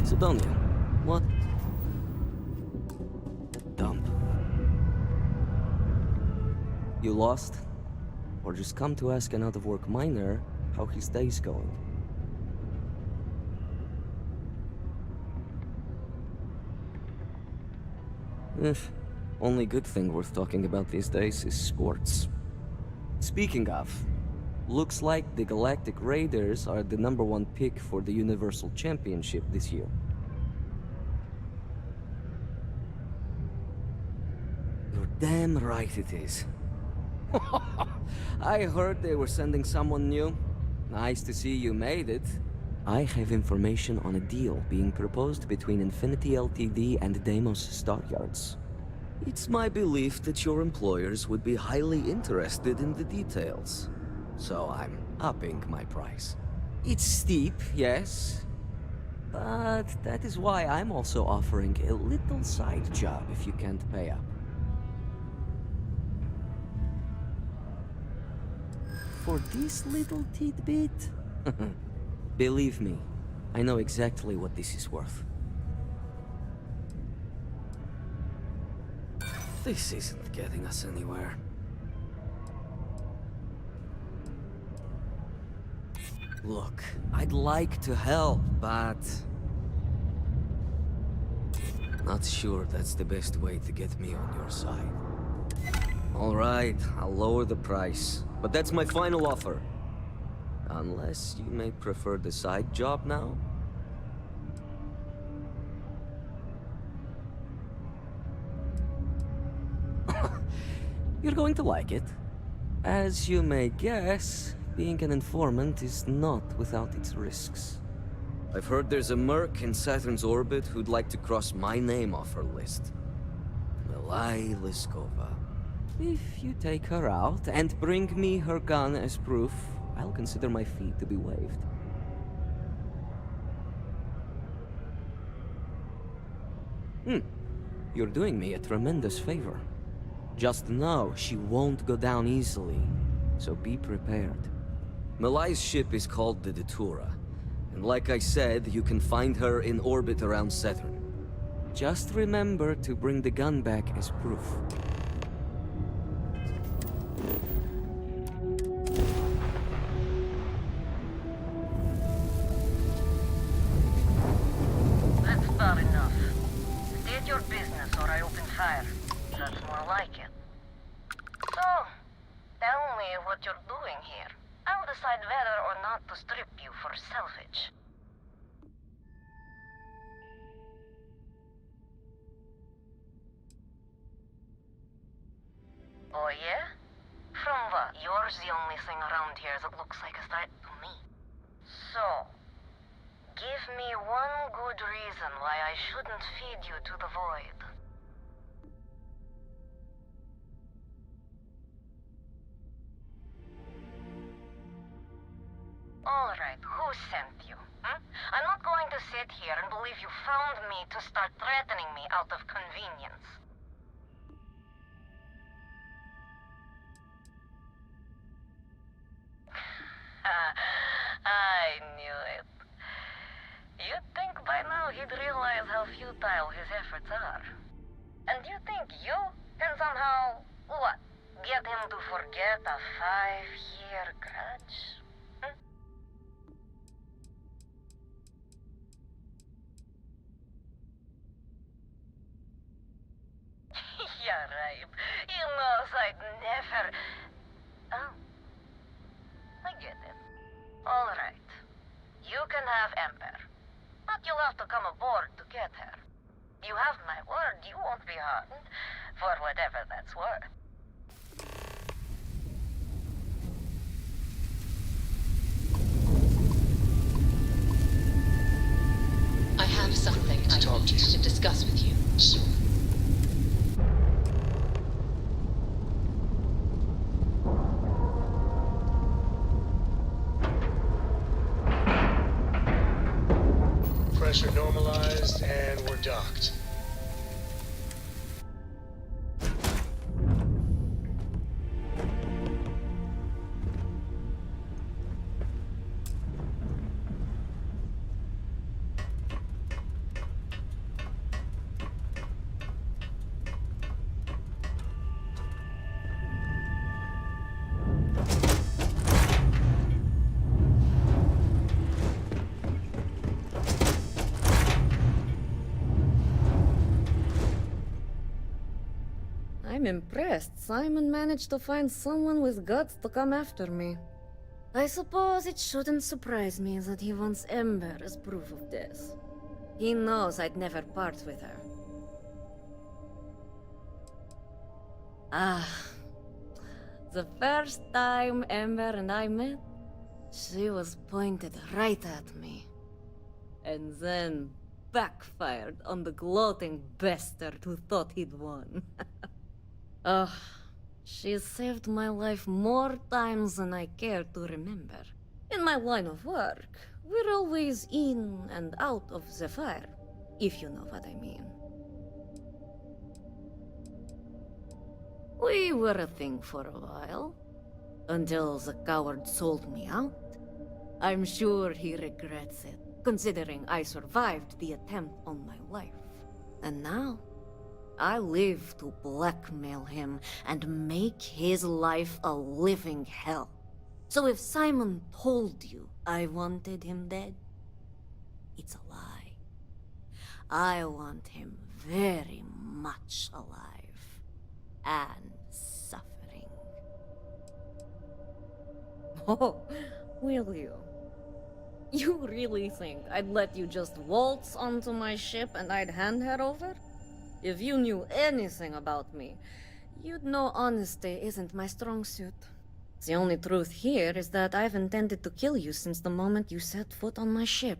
Speaker 2: Sidonia. What? Dump. You lost? Or just come to ask an out-of-work miner how his day's going? Only good thing worth talking about these days is sports. Speaking of, looks like the Galactic Raiders are the #1 pick for the Universal Championship this year. You're damn right it is. I heard they were sending someone new. Nice to see you made it. I have information on a deal being proposed between Infinity Ltd and Deimos Staryards. It's my belief that your employers would be highly interested in the details. So I'm upping my price. It's steep, yes. But that is why I'm also offering a little side job if you can't pay up. For this little tidbit? Believe me, I know exactly what this is worth. This isn't getting us anywhere. Look, I'd like to help, but... not sure that's the best way to get me on your side. Alright, I'll lower the price, but that's my final offer. Unless you may prefer the side job now? You're going to like it. As you may guess, being an informant is not without its risks. I've heard there's a merc in Saturn's orbit who'd like to cross my name off her list. Melai Liskova. If you take her out and bring me her gun as proof, I'll consider my fee to be waived. You're doing me a tremendous favor. Just know she won't go down easily, so be prepared. Melai's ship is called the Datura, and like I said, you can find her in orbit around Saturn. Just remember to bring the gun back as proof.
Speaker 4: not to strip you for salvage. Oh yeah? From what? Yours the only thing around here that looks like a threat to me. So, give me one good reason why I shouldn't feed you to the void. Alright, who sent you? Hmm? I'm not going to sit here and believe you found me to start threatening me out of convenience. I knew it. You'd think by now he'd realize how futile his efforts are. And you think you can somehow, what, get him to forget a 5-year grudge? Hmm? Yeah, right. You know I'd never... Oh. I get it. Alright. You can have Ember. But you'll have to come aboard to get her. You have my word, you won't be harmed. For whatever that's worth.
Speaker 3: I have something I need to discuss with you soon.
Speaker 15: Pressure normalized, and we're docked.
Speaker 5: I'm impressed. Simon managed to find someone with guts to come after me. I suppose it shouldn't surprise me that he wants Ember as proof of this. He knows I'd never part with her. Ah, the first time Ember and I met, she was pointed right at me. And then backfired on the gloating bastard who thought he'd won. Ugh, she's saved my life more times than I care to remember. In my line of work, we're always in and out of the fire, if you know what I mean. We were a thing for a while, until the coward sold me out. I'm sure he regrets it, considering I survived the attempt on my life. And now, I live to blackmail him and make his life a living hell. So if Simon told you I wanted him dead, it's a lie. I want him very much alive and suffering. Oh, will you? You really think I'd let you just waltz onto my ship and I'd hand her over? If you knew anything about me, you'd know honesty isn't my strong suit. The only truth here is that I've intended to kill you since the moment you set foot on my ship.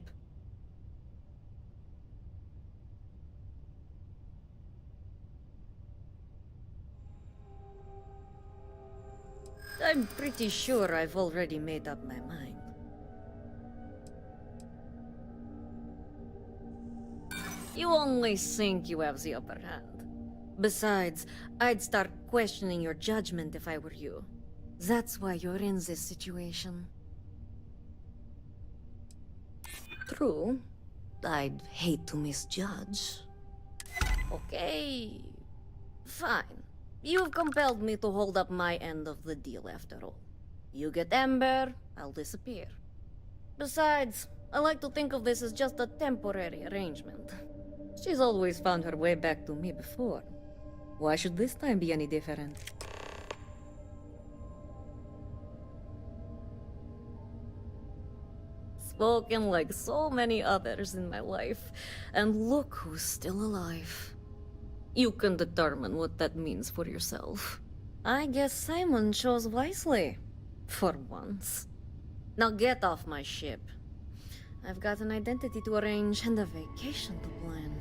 Speaker 5: I'm pretty sure I've already made up my mind. You only think you have the upper hand. Besides, I'd start questioning your judgment if I were you. That's why you're in this situation. True. I'd hate to misjudge. Okay. Fine. You've compelled me to hold up my end of the deal after all. You get Ember, I'll disappear. Besides, I like to think of this as just a temporary arrangement. She's always found her way back to me before. Why should this time be any different? spoken like so many others in my life, and look who's still alive. You can determine what that means for yourself. I guess Simon chose wisely. For once. Now get off my ship. I've got an identity to arrange and a vacation to plan.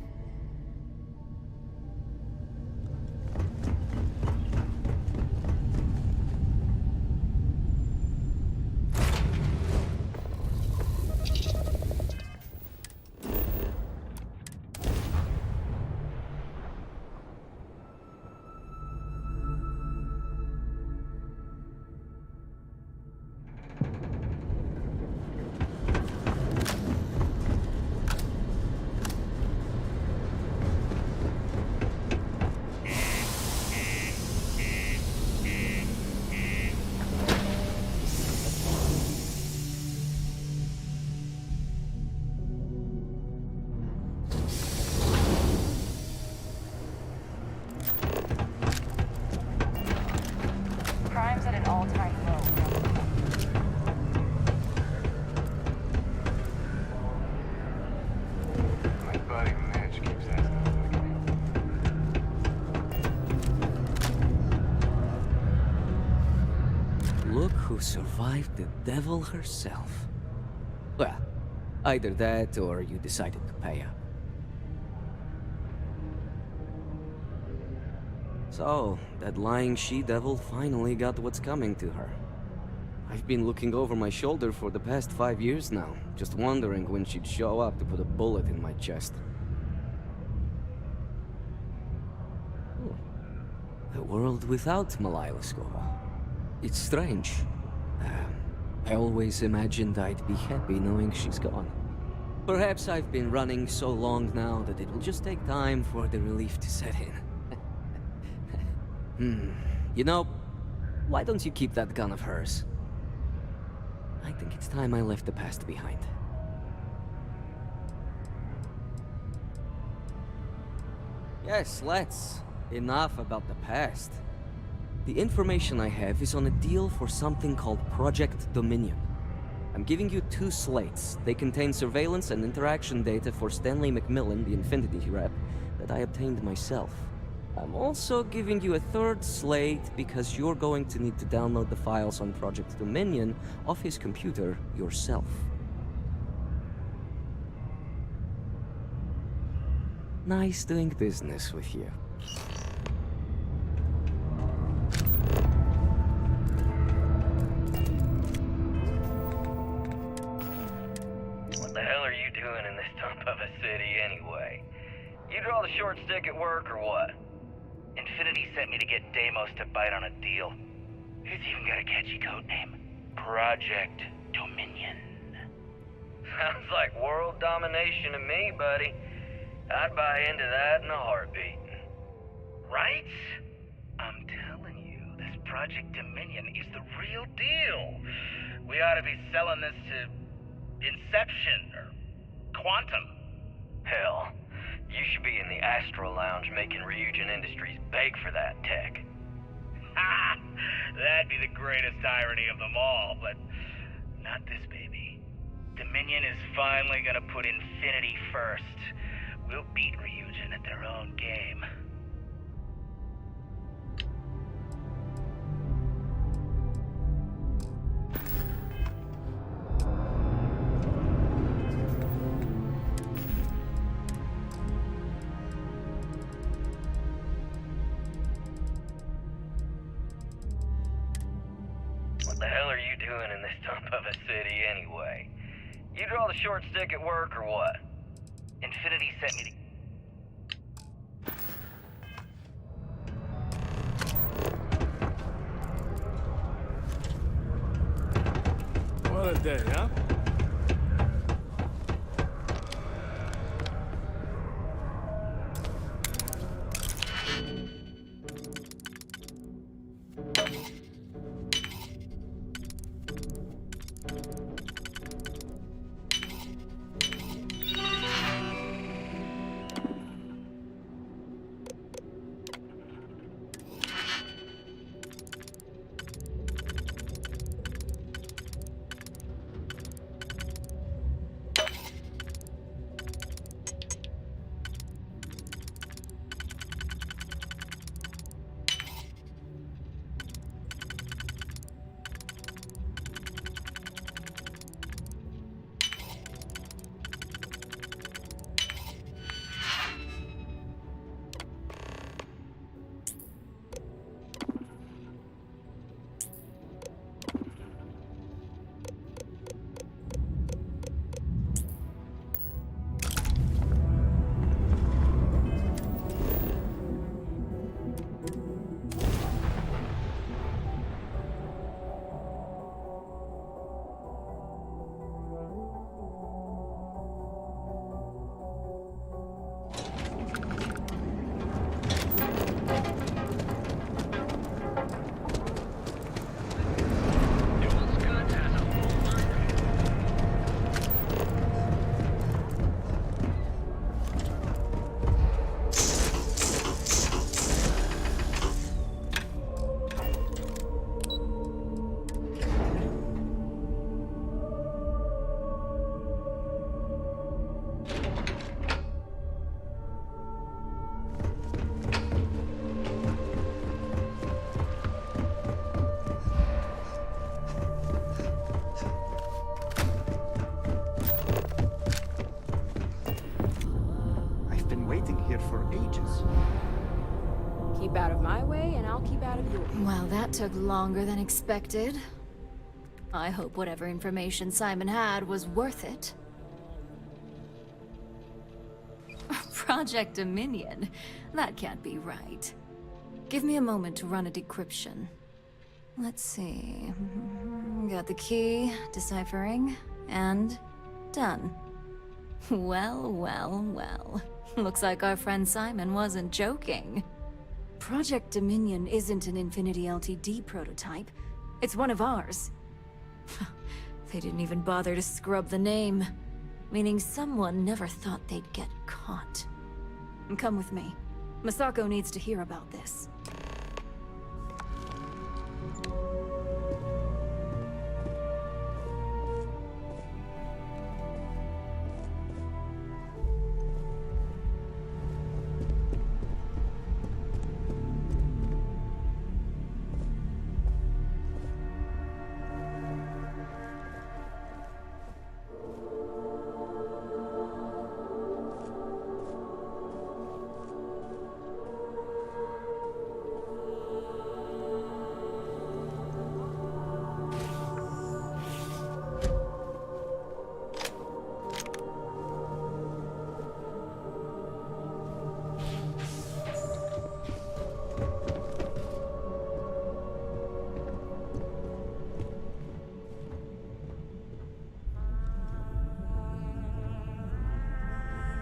Speaker 21: Crime's at an all-time low.
Speaker 13: My buddy Mitch keeps asking if I can help.
Speaker 2: Look who survived the devil herself. Well, either that or you decided to pay up. So, that lying she-devil finally got what's coming to her. I've been looking over my shoulder for the past 5 years now, just wondering when she'd show up to put a bullet in my chest. A world without Malaya Liskova. It's strange. I always imagined I'd be happy knowing she's gone. Perhaps I've been running so long now that it will just take time for the relief to set in. You know, why don't you keep that gun of hers? I think it's time I left the past behind. Yes, let's. Enough about the past. The information I have is on a deal for something called Project Dominion. I'm giving you 2 slates. They contain surveillance and interaction data for Stanley McMillan, the Infinity rep, that I obtained myself. I'm also giving you a 3rd slate because you're going to need to download the files on Project Dominion off his computer yourself. Nice doing business with you.
Speaker 1: What the hell are you doing in this dump of a city anyway? You draw the short stick at work or what? Infinity sent me to get Deimos to bite on a deal. It's even got a catchy code name. Project Dominion. Sounds like world domination to me, buddy. I'd buy into that in a heartbeat. Right? I'm telling you, this Project Dominion is the real deal. We ought to be selling this to Inception or Quantum. Hell. You should be in the Astro Lounge making Ryujin Industries beg for that tech. Ha! That'd be the greatest irony of them all, but not this baby. Dominion is finally gonna put Infinity first. We'll beat Ryujin at their own game. What the hell are you doing in this dump of a city anyway? You draw the short stick at work or what? Infinity sent me to...
Speaker 9: What a day, huh?
Speaker 20: ages.
Speaker 11: Keep out of my way, and I'll keep out of yours.
Speaker 21: Well, that took longer than expected. I hope whatever information Simon had was worth it. Project Dominion? That can't be right. Give me a moment to run a decryption. Let's see. Got the key, deciphering, and done. Well, well, well. Looks like our friend Simon wasn't joking. Project Dominion isn't an Infinity LTD prototype. It's one of ours. They didn't even bother to scrub the name, meaning someone never thought they'd get caught. Come with me. Masako needs to hear about this.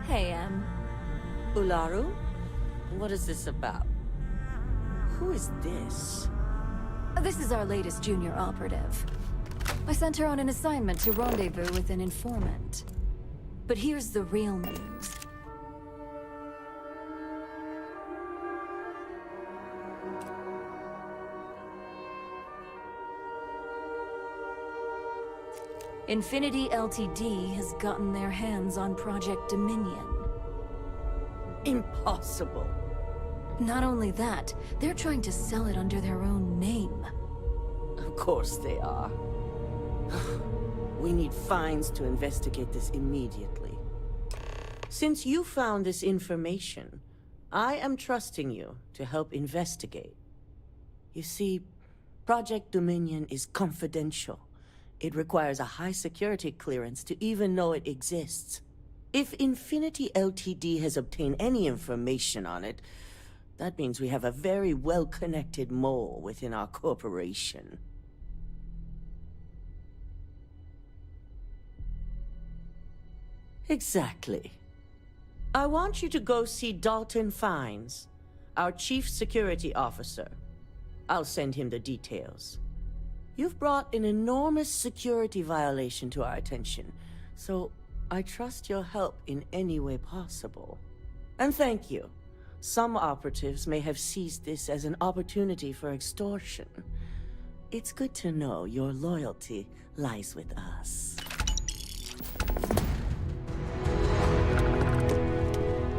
Speaker 21: Hey,
Speaker 6: Ularu? What is this about? Who is this?
Speaker 21: This is our latest junior operative. I sent her on an assignment to rendezvous with an informant. But here's the real news. Infinity LTD has gotten their hands on Project Dominion.
Speaker 6: Impossible.
Speaker 21: Not only that, they're trying to sell it under their own name.
Speaker 6: Of course they are. We need fines to investigate this immediately. Since you found this information, I am trusting you to help investigate. You see, Project Dominion is confidential. It requires a high security clearance to even know it exists. If Infinity LTD has obtained any information on it, that means we have a very well-connected mole within our corporation. Exactly. I want you to go see Dalton Fines, our Chief Security Officer. I'll send him the details. You've brought an enormous security violation to our attention, so I trust your help in any way possible. And thank you. Some operatives may have seized this as an opportunity for extortion. It's good to know your loyalty lies with us.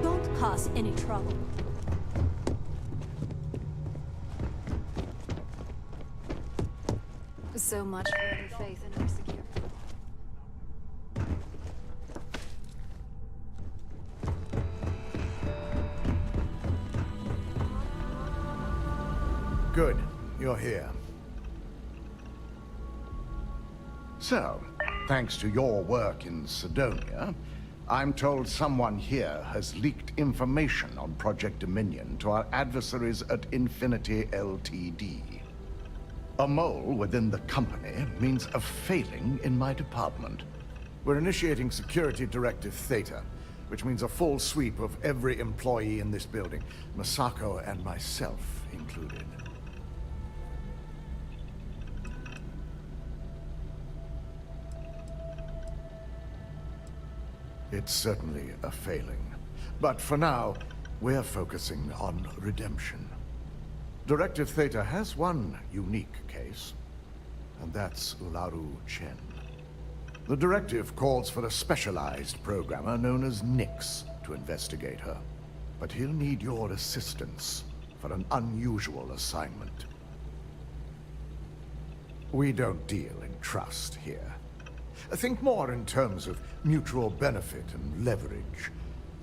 Speaker 21: Don't cause any trouble. So much for your faith in our security.
Speaker 9: Good. You're here. So, thanks to your work in Sidonia, I'm told someone here has leaked information on Project Dominion to our adversaries at Infinity LTD. A mole within the company means a failing in my department. We're initiating Security Directive Theta, which means a full sweep of every employee in this building, Masako and myself included. It's certainly a failing. But for now, we're focusing on redemption. Directive Theta has one unique case, and that's Ularu Chen. The directive calls for a specialized programmer known as Nix to investigate her. But he'll need your assistance for an unusual assignment. We don't deal in trust here. Think more in terms of mutual benefit and leverage.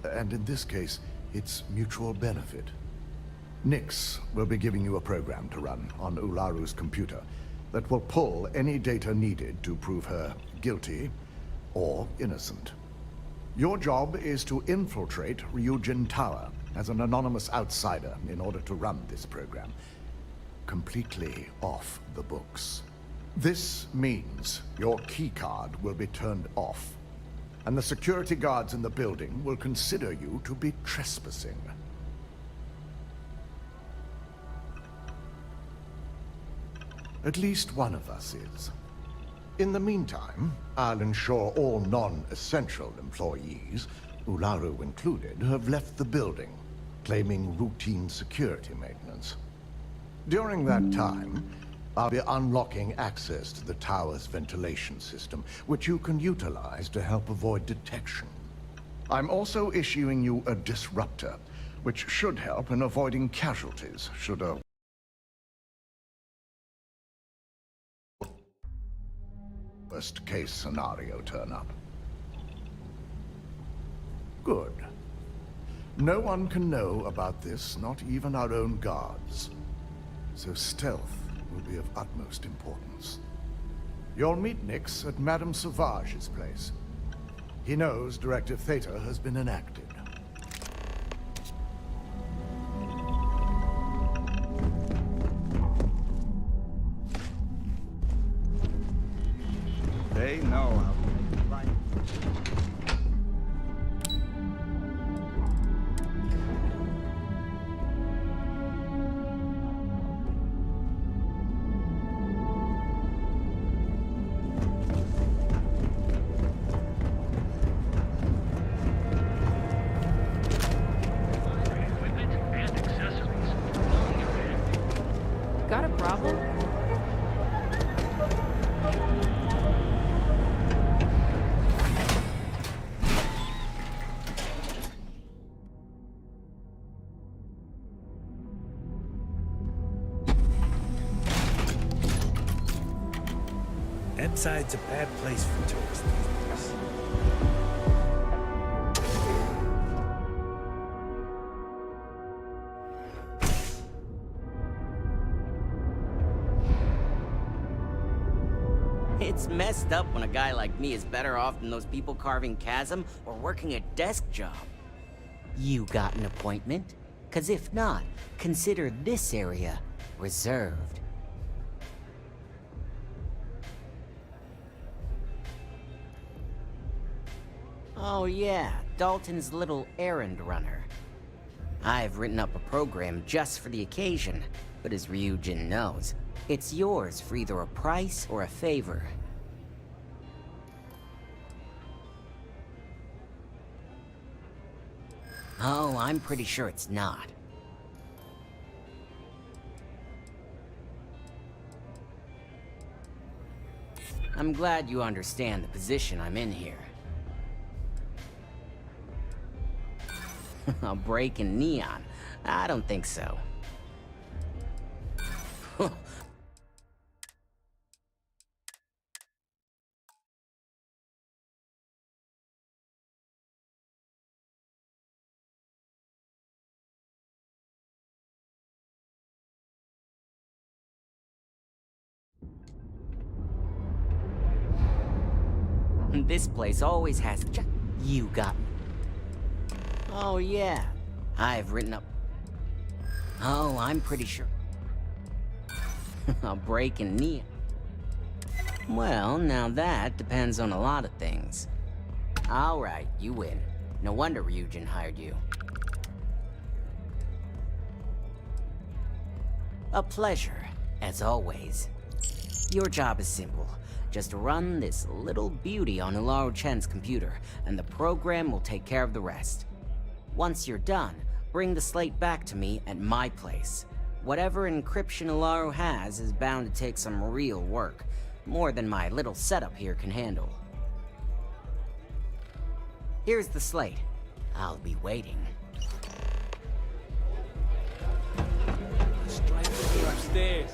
Speaker 9: And in this case, It's mutual benefit. Nix will be giving you a program to run on Ularu's computer that will pull any data needed to prove her guilty or innocent. Your job is to infiltrate Ryujin Tower as an anonymous outsider in order to run this program. Completely off the books. This means your keycard will be turned off, and the security guards in the building will consider you to be trespassing. At least one of us is. In the meantime, I'll ensure all non-essential employees, Ularu included, have left the building, claiming routine security maintenance. During that time, I'll be unlocking access to the tower's ventilation system, which you can utilize to help avoid detection. I'm also issuing you a disruptor, which should help in avoiding casualties should a worst-case scenario turn up. Good. No one can know about this, not even our own guards. So stealth will be of utmost importance. You'll meet Nix at Madame Sauvage's place. He knows Directive Theta has been enacted.
Speaker 23: They know how to make it right.
Speaker 11: Got a problem?
Speaker 7: Emside's a bad place for tourists these days.
Speaker 2: It's messed up when a guy like me is better off than those people carving chasm or working a desk job. You got an appointment? 'Cause if not, consider this area reserved. Oh yeah, Dalton's little errand runner. I've written up a program just for the occasion, but as Ryujin knows, it's yours for either a price or a favor. Oh, I'm pretty sure it's not. I'm glad you understand the position I'm in here. A break in neon? I don't think so. This place always has you got. Oh yeah, I've written up. Oh, I'm pretty sure. A break in neon. Well, now that depends on a lot of things. All right, you win. No wonder Ryujin hired you. A pleasure, as always. Your job is simple. Just run this little beauty on Ularu Chen's computer, and the program will take care of the rest. Once you're done, bring the slate back to me at my place. Whatever encryption Ularu has is bound to take some real work, more than my little setup here can handle. Here's the slate. I'll be waiting.
Speaker 7: Strike upstairs.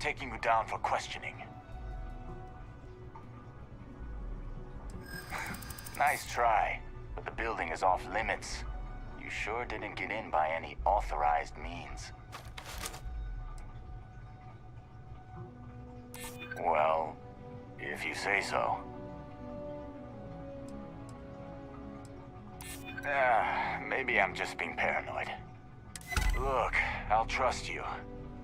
Speaker 8: taking you down for questioning. Nice try, but the building is off limits. You sure didn't get in by any authorized means. Well, if you say so. Maybe I'm just being paranoid. Look, I'll trust you.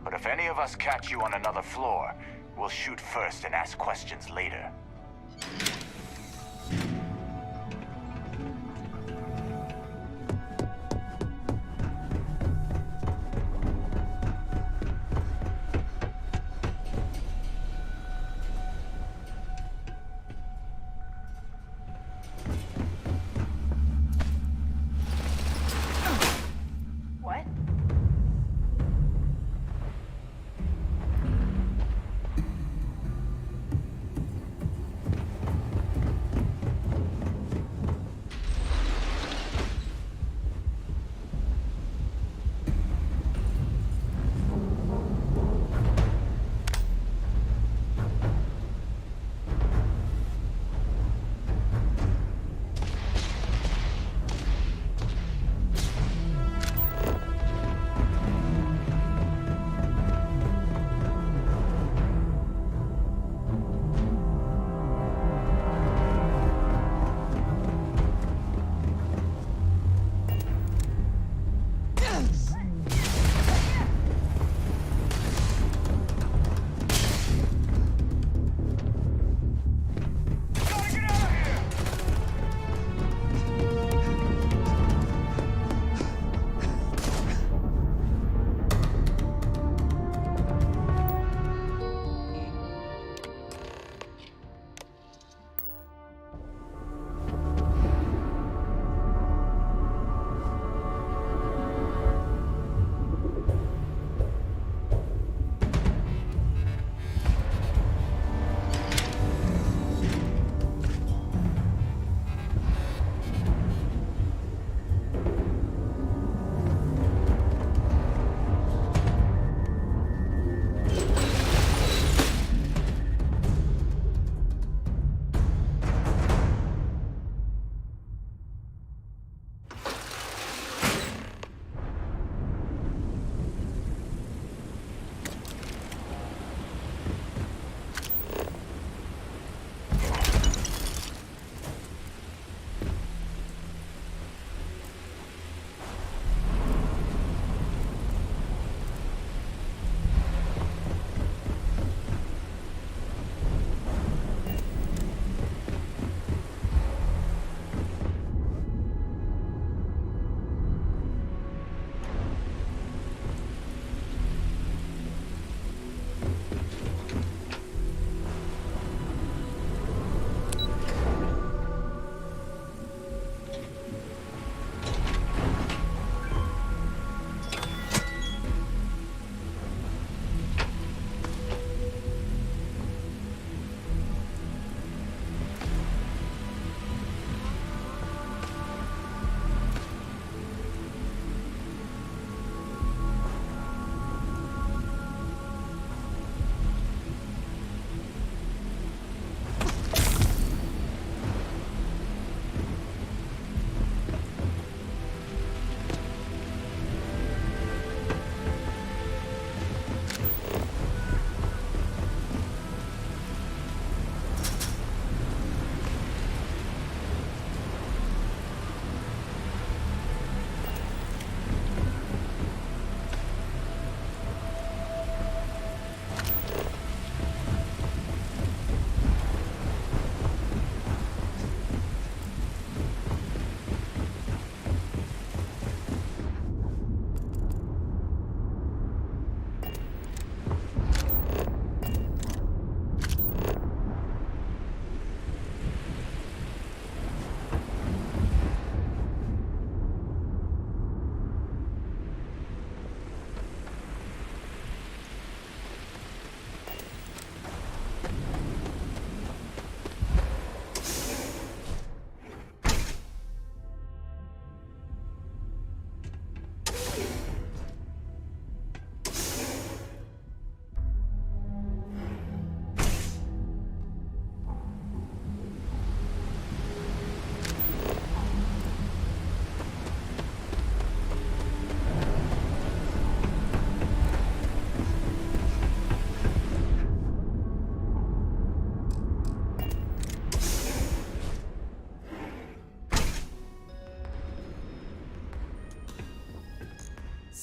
Speaker 8: But if any of us catch you on another floor, we'll shoot first and ask questions later.
Speaker 4: What?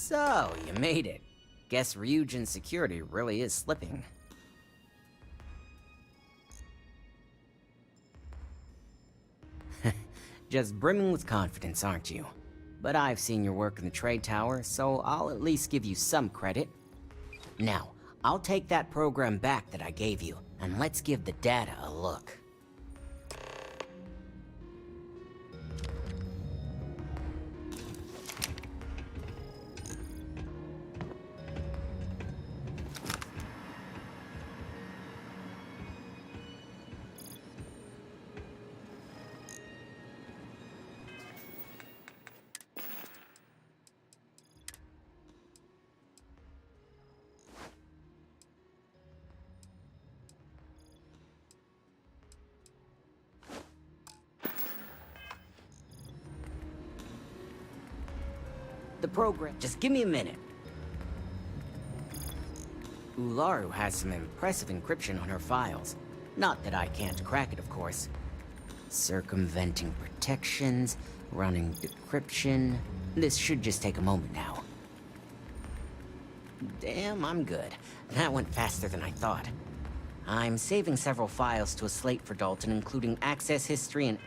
Speaker 2: So, you made it. Guess Ryujin's security really is slipping. Just brimming with confidence, aren't you? But I've seen your work in the trade tower, so I'll at least give you some credit. Now, I'll take that program back that I gave you, and let's give the data a look. The program. Just give me a minute. Ularu has some impressive encryption on her files. Not that I can't crack it, of course. Circumventing protections, running decryption. This should just take a moment now. Damn, I'm good. That went faster than I thought. I'm saving several files to a slate for Dalton, including access history and...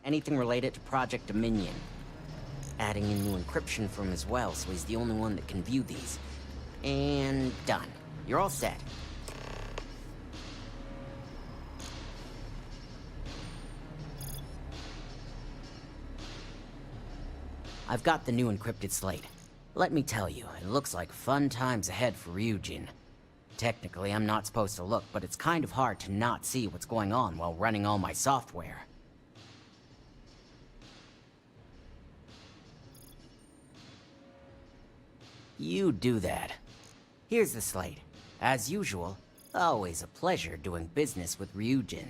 Speaker 2: anything related to Project Dominion. Adding in new encryption for him as well, so he's the only one that can view these. And done. You're all set. I've got the new encrypted slate. Let me tell you, it looks like fun times ahead for Ryujin. Technically, I'm not supposed to look, but it's kind of hard to not see what's going on while running all my software. You do that. Here's the slate. As usual, always a pleasure doing business with Ryujin.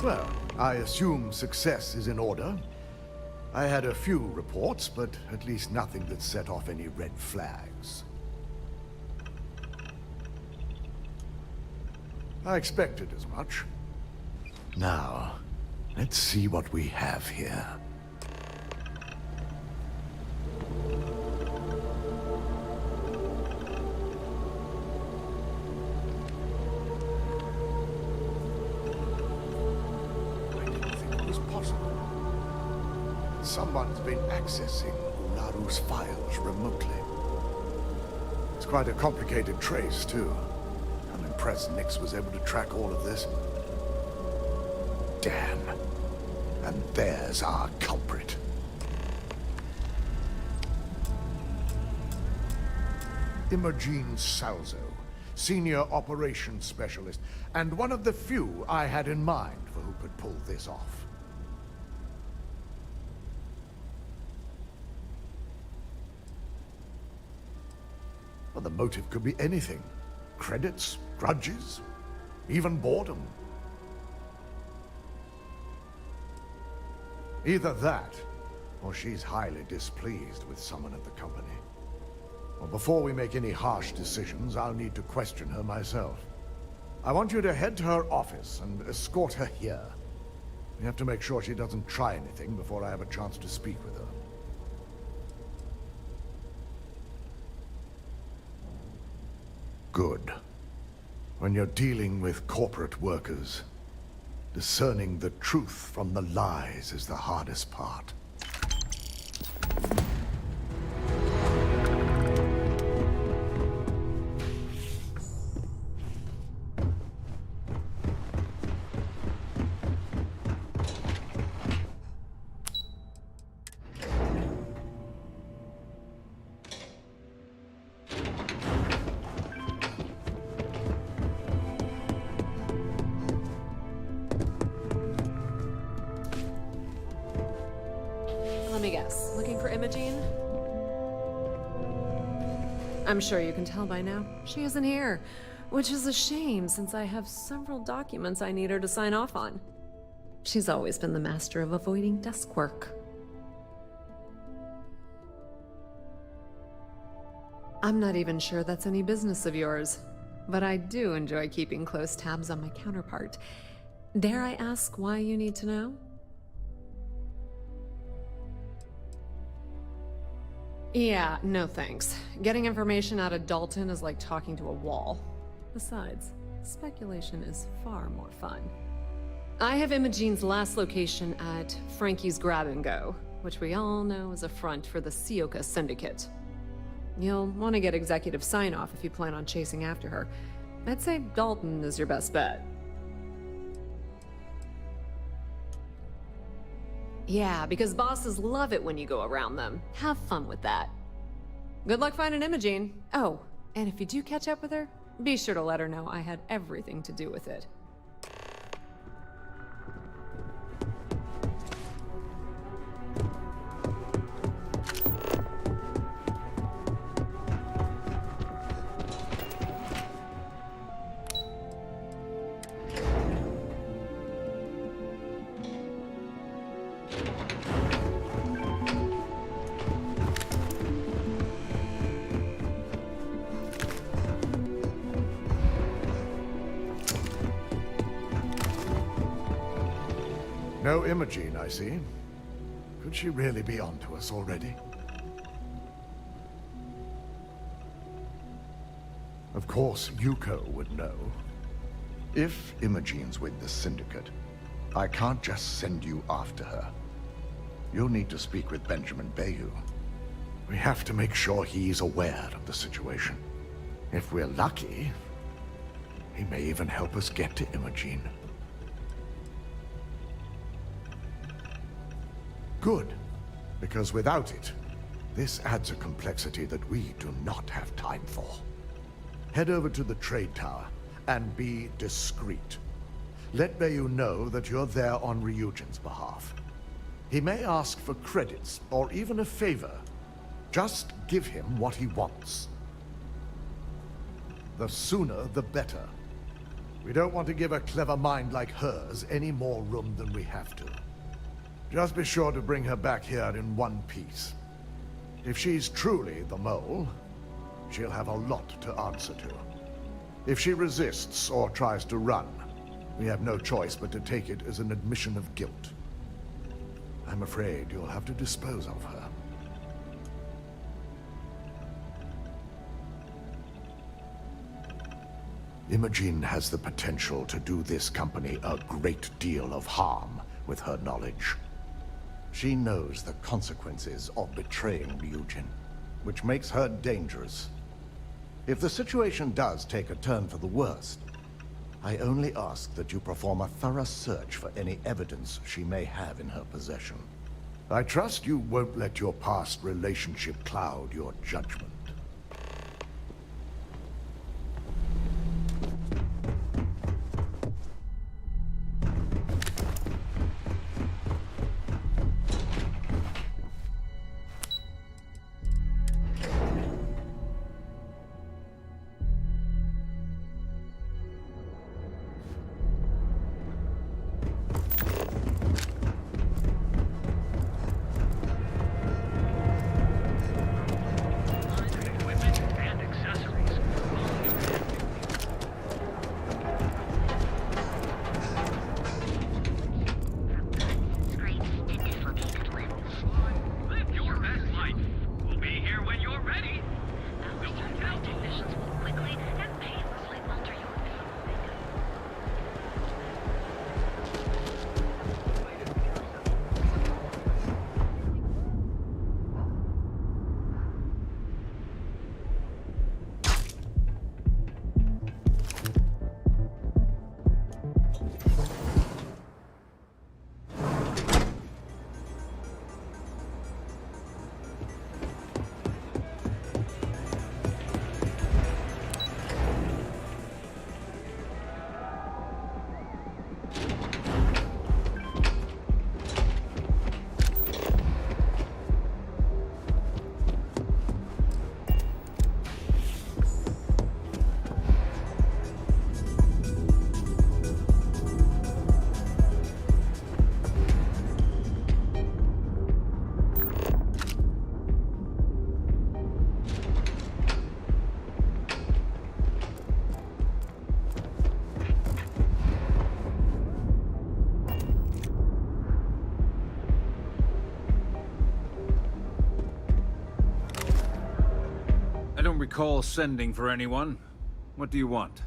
Speaker 9: Well, I assume success is in order. I had a few reports, but at least nothing that set off any red flags. I expected as much. Now, Let's see what we have here. I didn't think it was possible. Someone's been accessing Ularu's files remotely. It's quite a complicated trace, too. I'm impressed Nix was able to track all of this. Damn. And there's our culprit. Imogene Salzo, Senior Operations Specialist, and one of the few I had in mind for who could pull this off. Well, the motive could be anything. Credits, grudges, even boredom. Either that, or she's highly displeased with someone at the company. Well, before we make any harsh decisions, I'll need to question her myself. I want you to head to her office and escort her here. We have to make sure she doesn't try anything before I have a chance to speak with her. Good. When you're dealing with corporate workers, discerning the truth from the lies is the hardest part.
Speaker 10: Let me guess. Looking for Imogene? I'm sure you can tell by now. She isn't here. Which is a shame, since I have several documents I need her to sign off on. She's always been the master of avoiding desk work. I'm not even sure that's any business of yours, but I do enjoy keeping close tabs on my counterpart. Dare I ask why you need to know? Yeah, no thanks. Getting information out of Dalton is like talking to a wall. Besides, speculation is far more fun. I have Imogene's last location at Frankie's Grab and Go, which we all know is a front for the Sioka Syndicate. You'll want to get executive sign-off if you plan on chasing after her. I'd say Dalton is your best bet. Yeah, because bosses love it when you go around them. Have fun with that. Good luck finding Imogene. Oh, and if you do catch up with her, be sure to let her know I had everything to do with it.
Speaker 9: No Imogene, I see. Could she really be onto us already? Of course, Yuko would know. If Imogene's with the Syndicate, I can't just send you after her. You'll need to speak with Benjamin Bayou. We have to make sure he's aware of the situation. If we're lucky, he may even help us get to Imogene. Good, because without it, this adds a complexity that we do not have time for. Head over to the trade tower and be discreet. Let Bayou know that you're there on Ryujin's behalf. He may ask for credits or even a favor. Just give him what he wants. The sooner, the better. We don't want to give a clever mind like hers any more room than we have to. Just be sure to bring her back here in one piece. If she's truly the mole, she'll have a lot to answer to. If she resists or tries to run, We have no choice but to take it as an admission of guilt. I'm afraid you'll have to dispose of her. Imogen has the potential to do this company a great deal of harm with her knowledge. She knows the consequences of betraying Ryujin, which makes her dangerous. If the situation does take a turn for the worst, I only ask that you perform a thorough search for any evidence she may have in her possession. I trust you won't let your past relationship cloud your judgment.
Speaker 12: I don't recall sending for anyone. What do you want?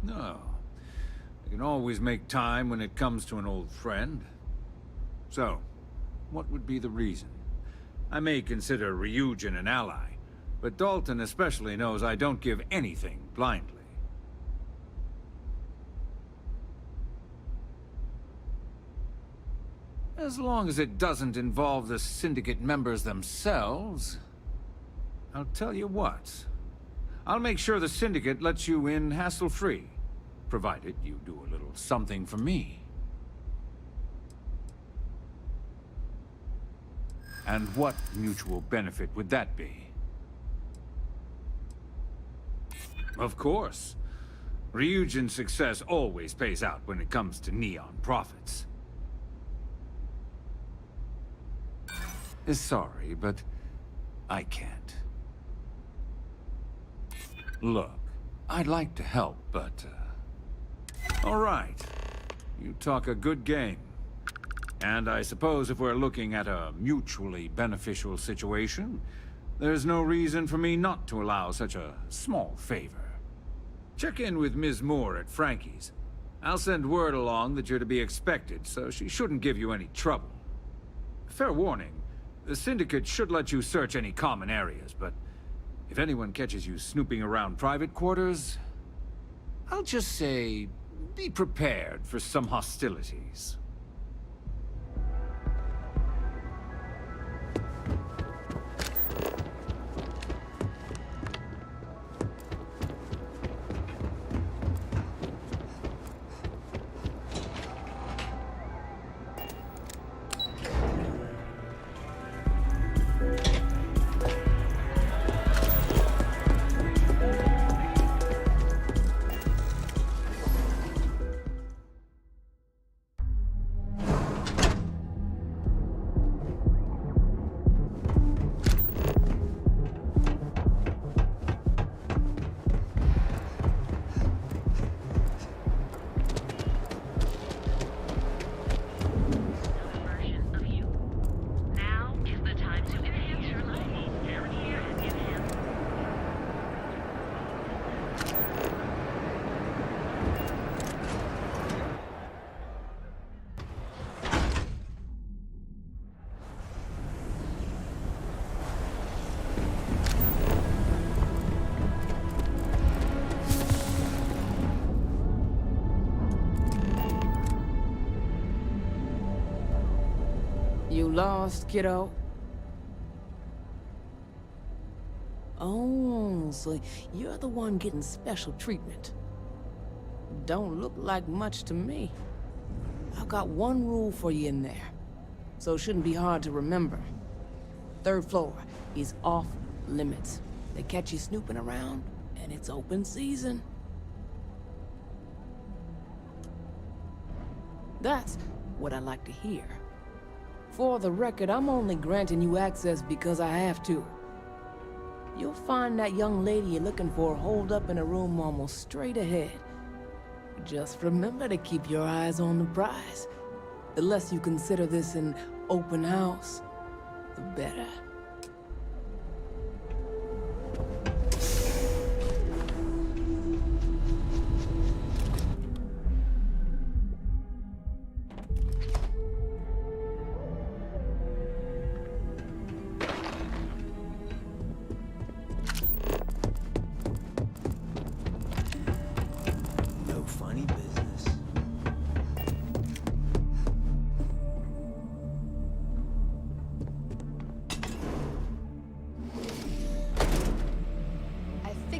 Speaker 12: No. I can always make time when it comes to an old friend. So, what would be the reason? I may consider Ryujin an ally, but Dalton especially knows I don't give anything blindly. As long as it doesn't involve the Syndicate members themselves, I'll tell you what. I'll make sure the Syndicate lets you in hassle-free, provided you do a little something for me. And what mutual benefit would that be? Of course. Ryujin's success always pays out when it comes to Neon profits. Sorry, but I can't. Look, I'd like to help, but... All right. You talk a good game. And I suppose if we're looking at a mutually beneficial situation, there's no reason for me not to allow such a small favor. Check in with Ms. Moore at Frankie's. I'll send word along that you're to be expected, so she shouldn't give you any trouble. Fair warning. The Syndicate should let you search any common areas, but if anyone catches you snooping around private quarters, I'll just say, be prepared for some hostilities.
Speaker 22: lost, kiddo? Oh, so you're the one getting special treatment. Don't look like much to me. I've got one rule for you in there, so it shouldn't be hard to remember. 3rd floor is off limits. They catch you snooping around, and it's open season. That's what I like to hear. For the record, I'm only granting you access because I have to. You'll find that young lady you're looking for holed up in a room almost straight ahead. Just remember to keep your eyes on the prize. The less you consider this an open house, the better.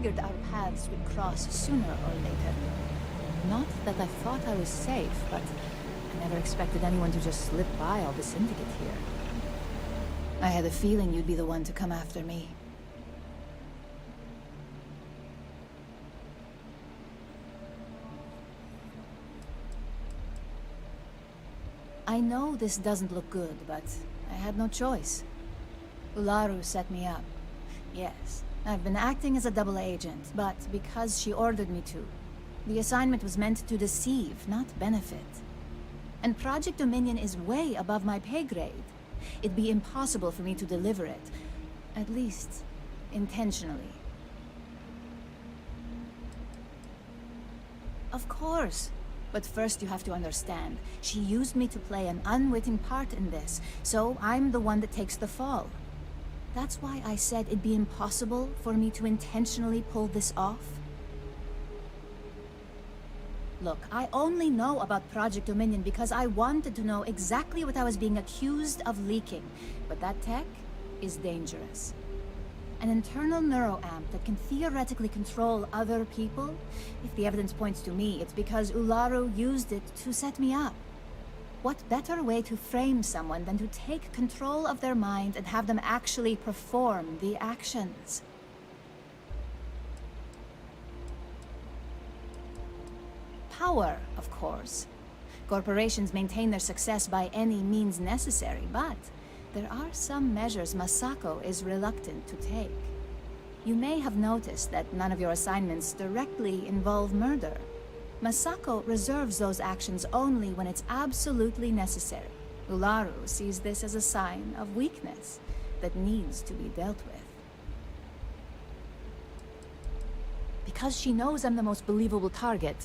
Speaker 16: Our paths would cross sooner or later. Not that I thought I was safe, but I never expected anyone to just slip by all the syndicate here. I had a feeling you'd be the one to come after me. I know this doesn't look good, but I had no choice. Ularu set me up. Yes. I've been acting as a double agent, but because she ordered me to. The assignment was meant to deceive, not benefit. And Project Dominion is way above my pay grade. It'd be impossible for me to deliver it. At least, intentionally. Of course. But first you have to understand, she used me to play an unwitting part in this, so I'm the one that takes the fall. That's why I said it'd be impossible for me to intentionally pull this off. Look, I only know about Project Dominion because I wanted to know exactly what I was being accused of leaking. But that tech is dangerous. An internal neuroamp that can theoretically control other people? If the evidence points to me, it's because Ularu used it to set me up. What better way to frame someone than to take control of their mind and have them actually perform the actions? Power, of course. Corporations maintain their success by any means necessary, but there are some measures Masako is reluctant to take. You may have noticed that none of your assignments directly involve murder. Masako reserves those actions only when it's absolutely necessary. Ularu sees this as a sign of weakness that needs to be dealt with. Because she knows I'm the most believable target.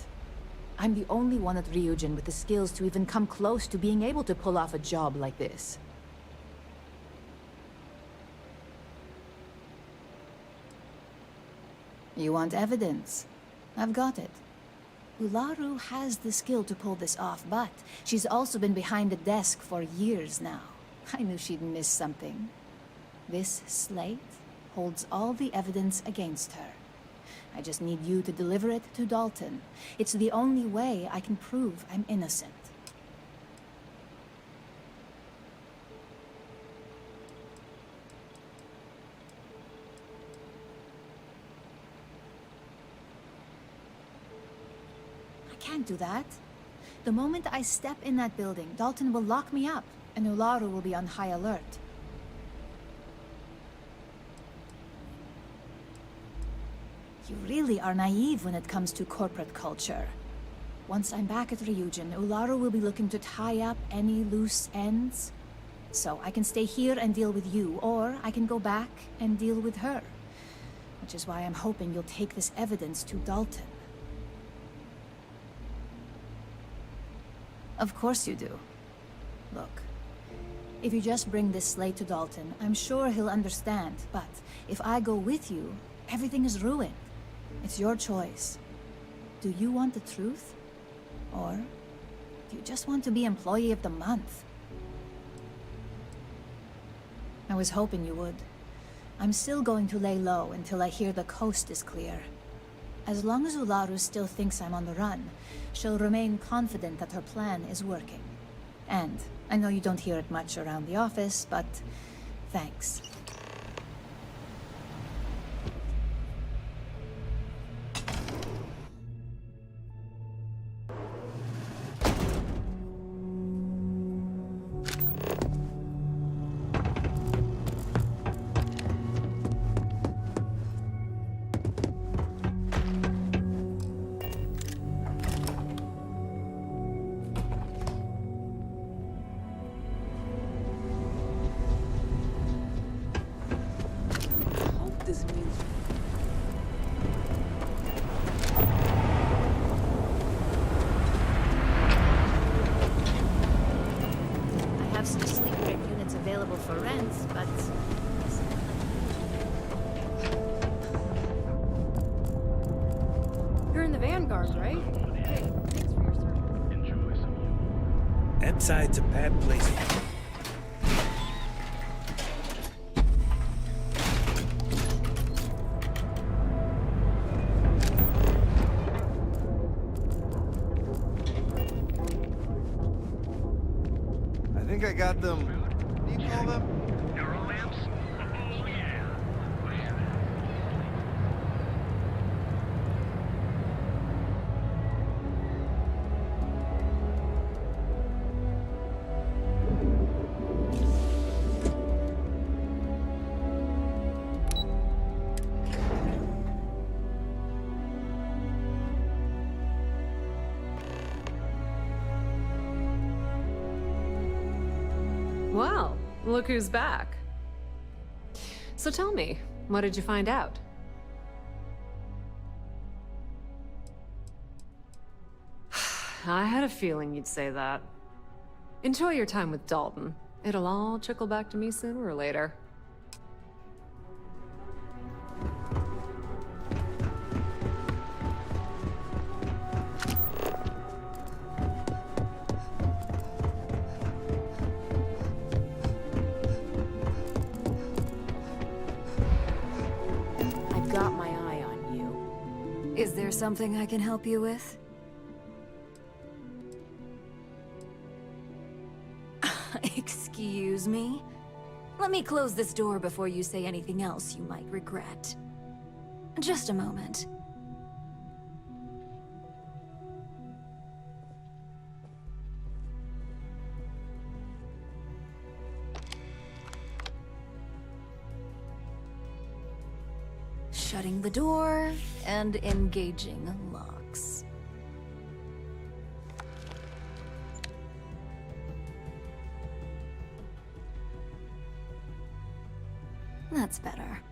Speaker 16: I'm the only one at Ryujin with the skills to even come close to being able to pull off a job like this. You want evidence? I've got it. Ularu has the skill to pull this off, but she's also been behind the desk for years now. I knew she'd miss something. This slate holds all the evidence against her. I just need you to deliver it to Dalton. It's the only way I can prove I'm innocent. I can't do that. The moment I step in that building, Dalton will lock me up, and Ularu will be on high alert. You really are naive when it comes to corporate culture. Once I'm back at Ryujin, Ularu will be looking to tie up any loose ends. So I can stay here and deal with you, or I can go back and deal with her. Which is why I'm hoping you'll take this evidence to Dalton. Of course you do. Look, if you just bring this slate to Dalton, I'm sure he'll understand. But if I go with you, everything is ruined. It's your choice. Do you want the truth? Or do you just want to be Employee of the Month? I was hoping you would. I'm still going to lay low until I hear the coast is clear. As long as Ularu still thinks I'm on the run, she'll remain confident that her plan is working. And I know you don't hear it much around the office, but thanks.
Speaker 22: This means
Speaker 16: I have some sleep break units available for rent, but...
Speaker 10: You're in the Vanguard, right? Hey, thanks for your service. Enjoy some.
Speaker 7: That side's a bad place.
Speaker 23: I think I got them. What do you call them?
Speaker 13: Neural lamps? Oh, yeah.
Speaker 10: Well, look who's back. So tell me, what did you find out? I had a feeling you'd say that. Enjoy your time with Dalton. It'll all trickle back to me sooner or later.
Speaker 21: I've got my eye on you. Is there something I can help you with? Excuse me? Let me close this door before you say anything else you might regret. Just a moment. Shutting the door and engaging locks. That's better.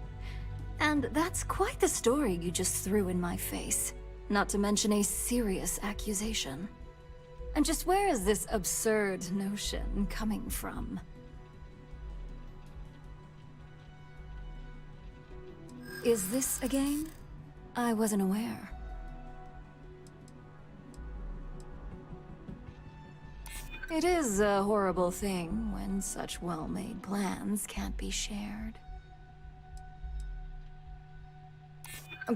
Speaker 21: And that's quite the story you just threw in my face. Not to mention a serious accusation. And just where is this absurd notion coming from? Is this a game? I wasn't aware. It is a horrible thing when such well-made plans can't be shared.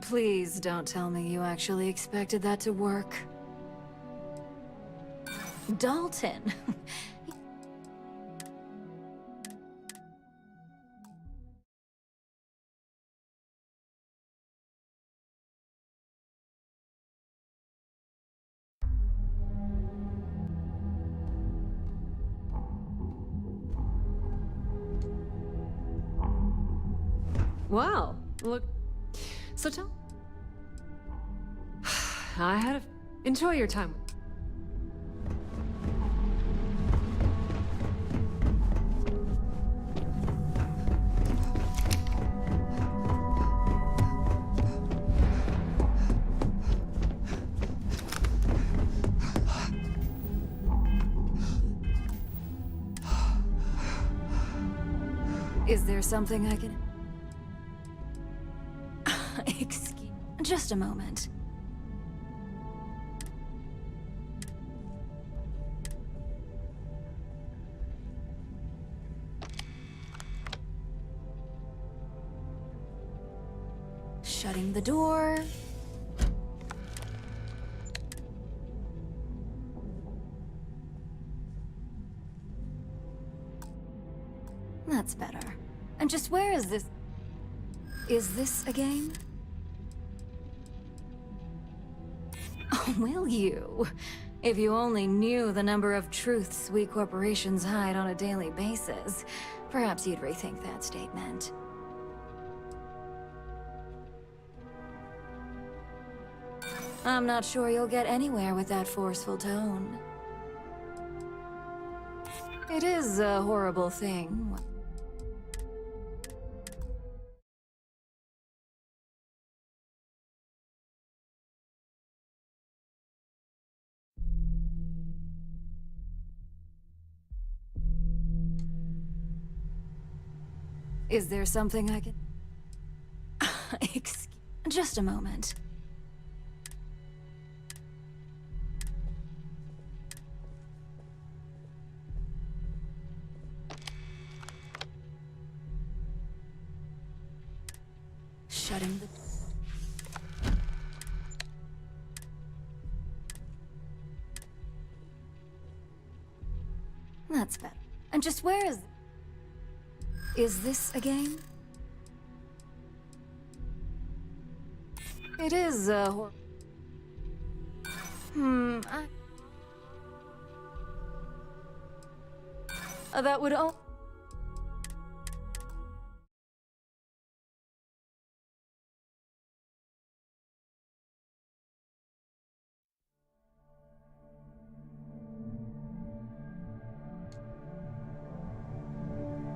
Speaker 21: Please don't tell me you actually expected that to work. Dalton!
Speaker 10: Wow, look. So tell... I had a... Enjoy your time.
Speaker 21: Is there something I can... Excuse... Just a moment. Shutting the door. That's better. And just where is this? Is this a game? Oh, will you? If you only knew the number of truths we corporations hide on a daily basis, perhaps you'd rethink that statement. I'm not sure you'll get anywhere with that forceful tone. It is a horrible thing. Is there something I can... Excuse... Just a moment. Shutting the... That's better. And just where is... Is this a game? It is a that would all...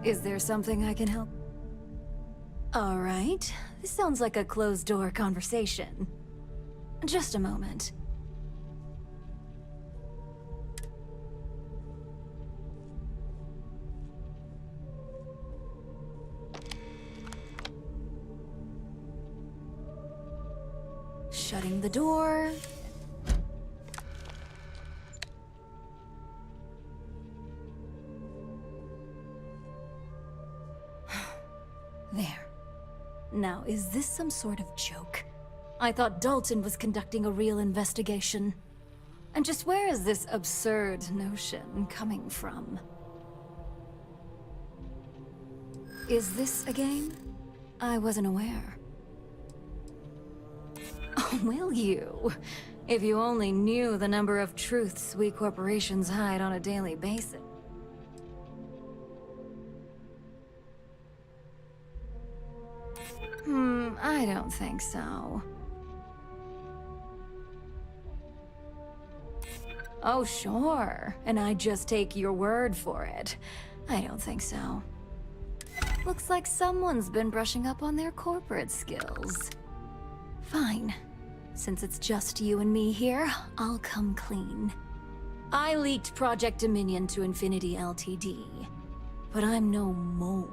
Speaker 21: Is there something I can help? All right. This sounds like a closed-door conversation. Just a moment. Shutting the door. There. Now, is this some sort of joke? I thought Dalton was conducting a real investigation. And just where is this absurd notion coming from? Is this a game? I wasn't aware. Oh, will you? If you only knew the number of truths we corporations hide on a daily basis. I don't think so. Oh, sure. And I just take your word for it. I don't think so. Looks like someone's been brushing up on their corporate skills. Fine. Since it's just you and me here, I'll come clean. I leaked Project Dominion to Infinity Ltd. But I'm no mole.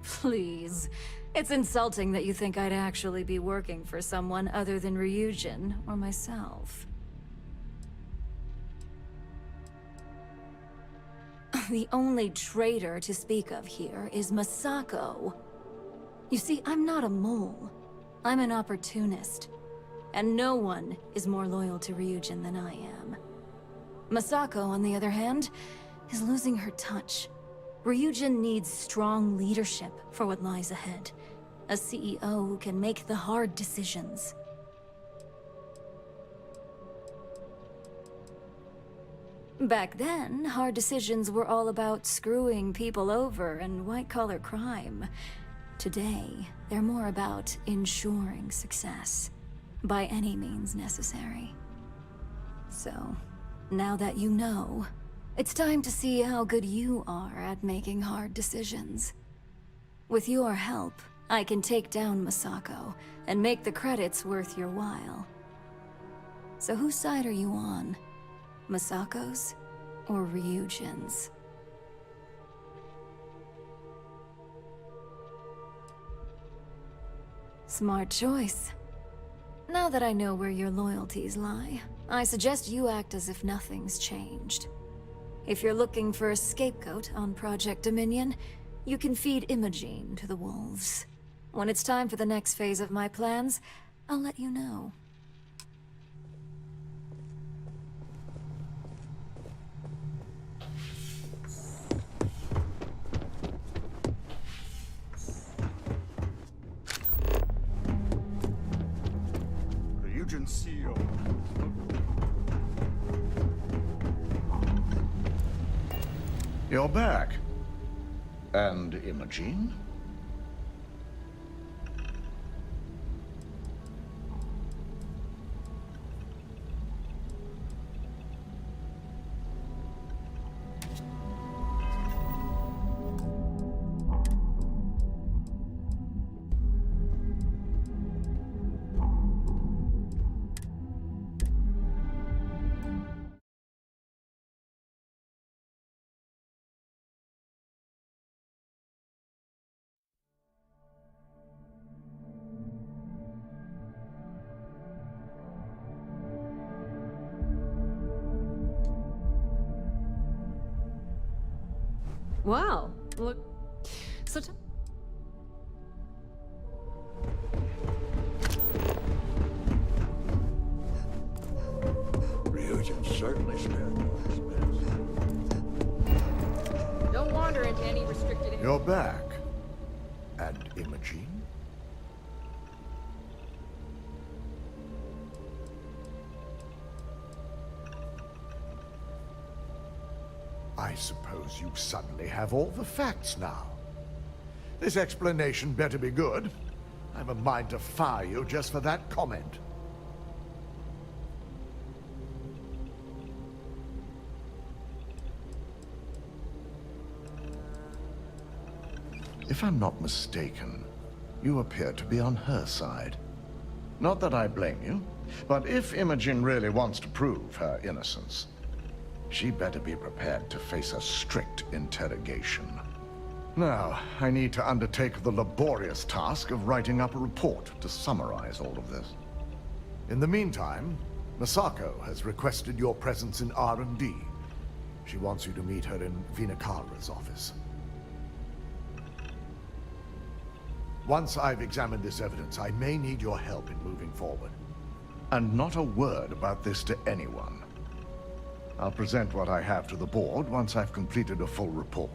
Speaker 21: Please. It's insulting that you think I'd actually be working for someone other than Ryujin or myself. The only traitor to speak of here is Masako. You see, I'm not a mole. I'm an opportunist. And no one is more loyal to Ryujin than I am. Masako, on the other hand, is losing her touch. Ryujin needs strong leadership for what lies ahead. A CEO who can make the hard decisions. Back then, hard decisions were all about screwing people over and white-collar crime. Today, they're more about ensuring success, by any means necessary. So, now that you know, it's time to see how good you are at making hard decisions. With your help, I can take down Masako and make the credits worth your while. So whose side are you on? Masako's or Ryujin's? Smart choice. Now that I know where your loyalties lie, I suggest you act as if nothing's changed. If you're looking for a scapegoat on Project Dominion, you can feed Imogene to the wolves. When it's time for the next phase of my plans, I'll let you know.
Speaker 9: Ryujin CEO. You're back. And Imogene?
Speaker 10: Wow, look. So
Speaker 20: Ryujin certainly spared no expense.
Speaker 11: Don't wander into any restricted...
Speaker 9: You're back. And Imogene? I suppose you suddenly have all the facts now. This explanation better be good. I've a mind to fire you just for that comment. If I'm not mistaken, you appear to be on her side. Not that I blame you, but if Imogen really wants to prove her innocence, she better be prepared to face a strict interrogation. Now, I need to undertake the laborious task of writing up a report to summarize all of this. In the meantime, Masako has requested your presence in R&D. She wants you to meet her in Vinakara's office. Once I've examined this evidence, I may need your help in moving forward. And not a word about this to anyone. I'll present what I have to the board once I've completed a full report.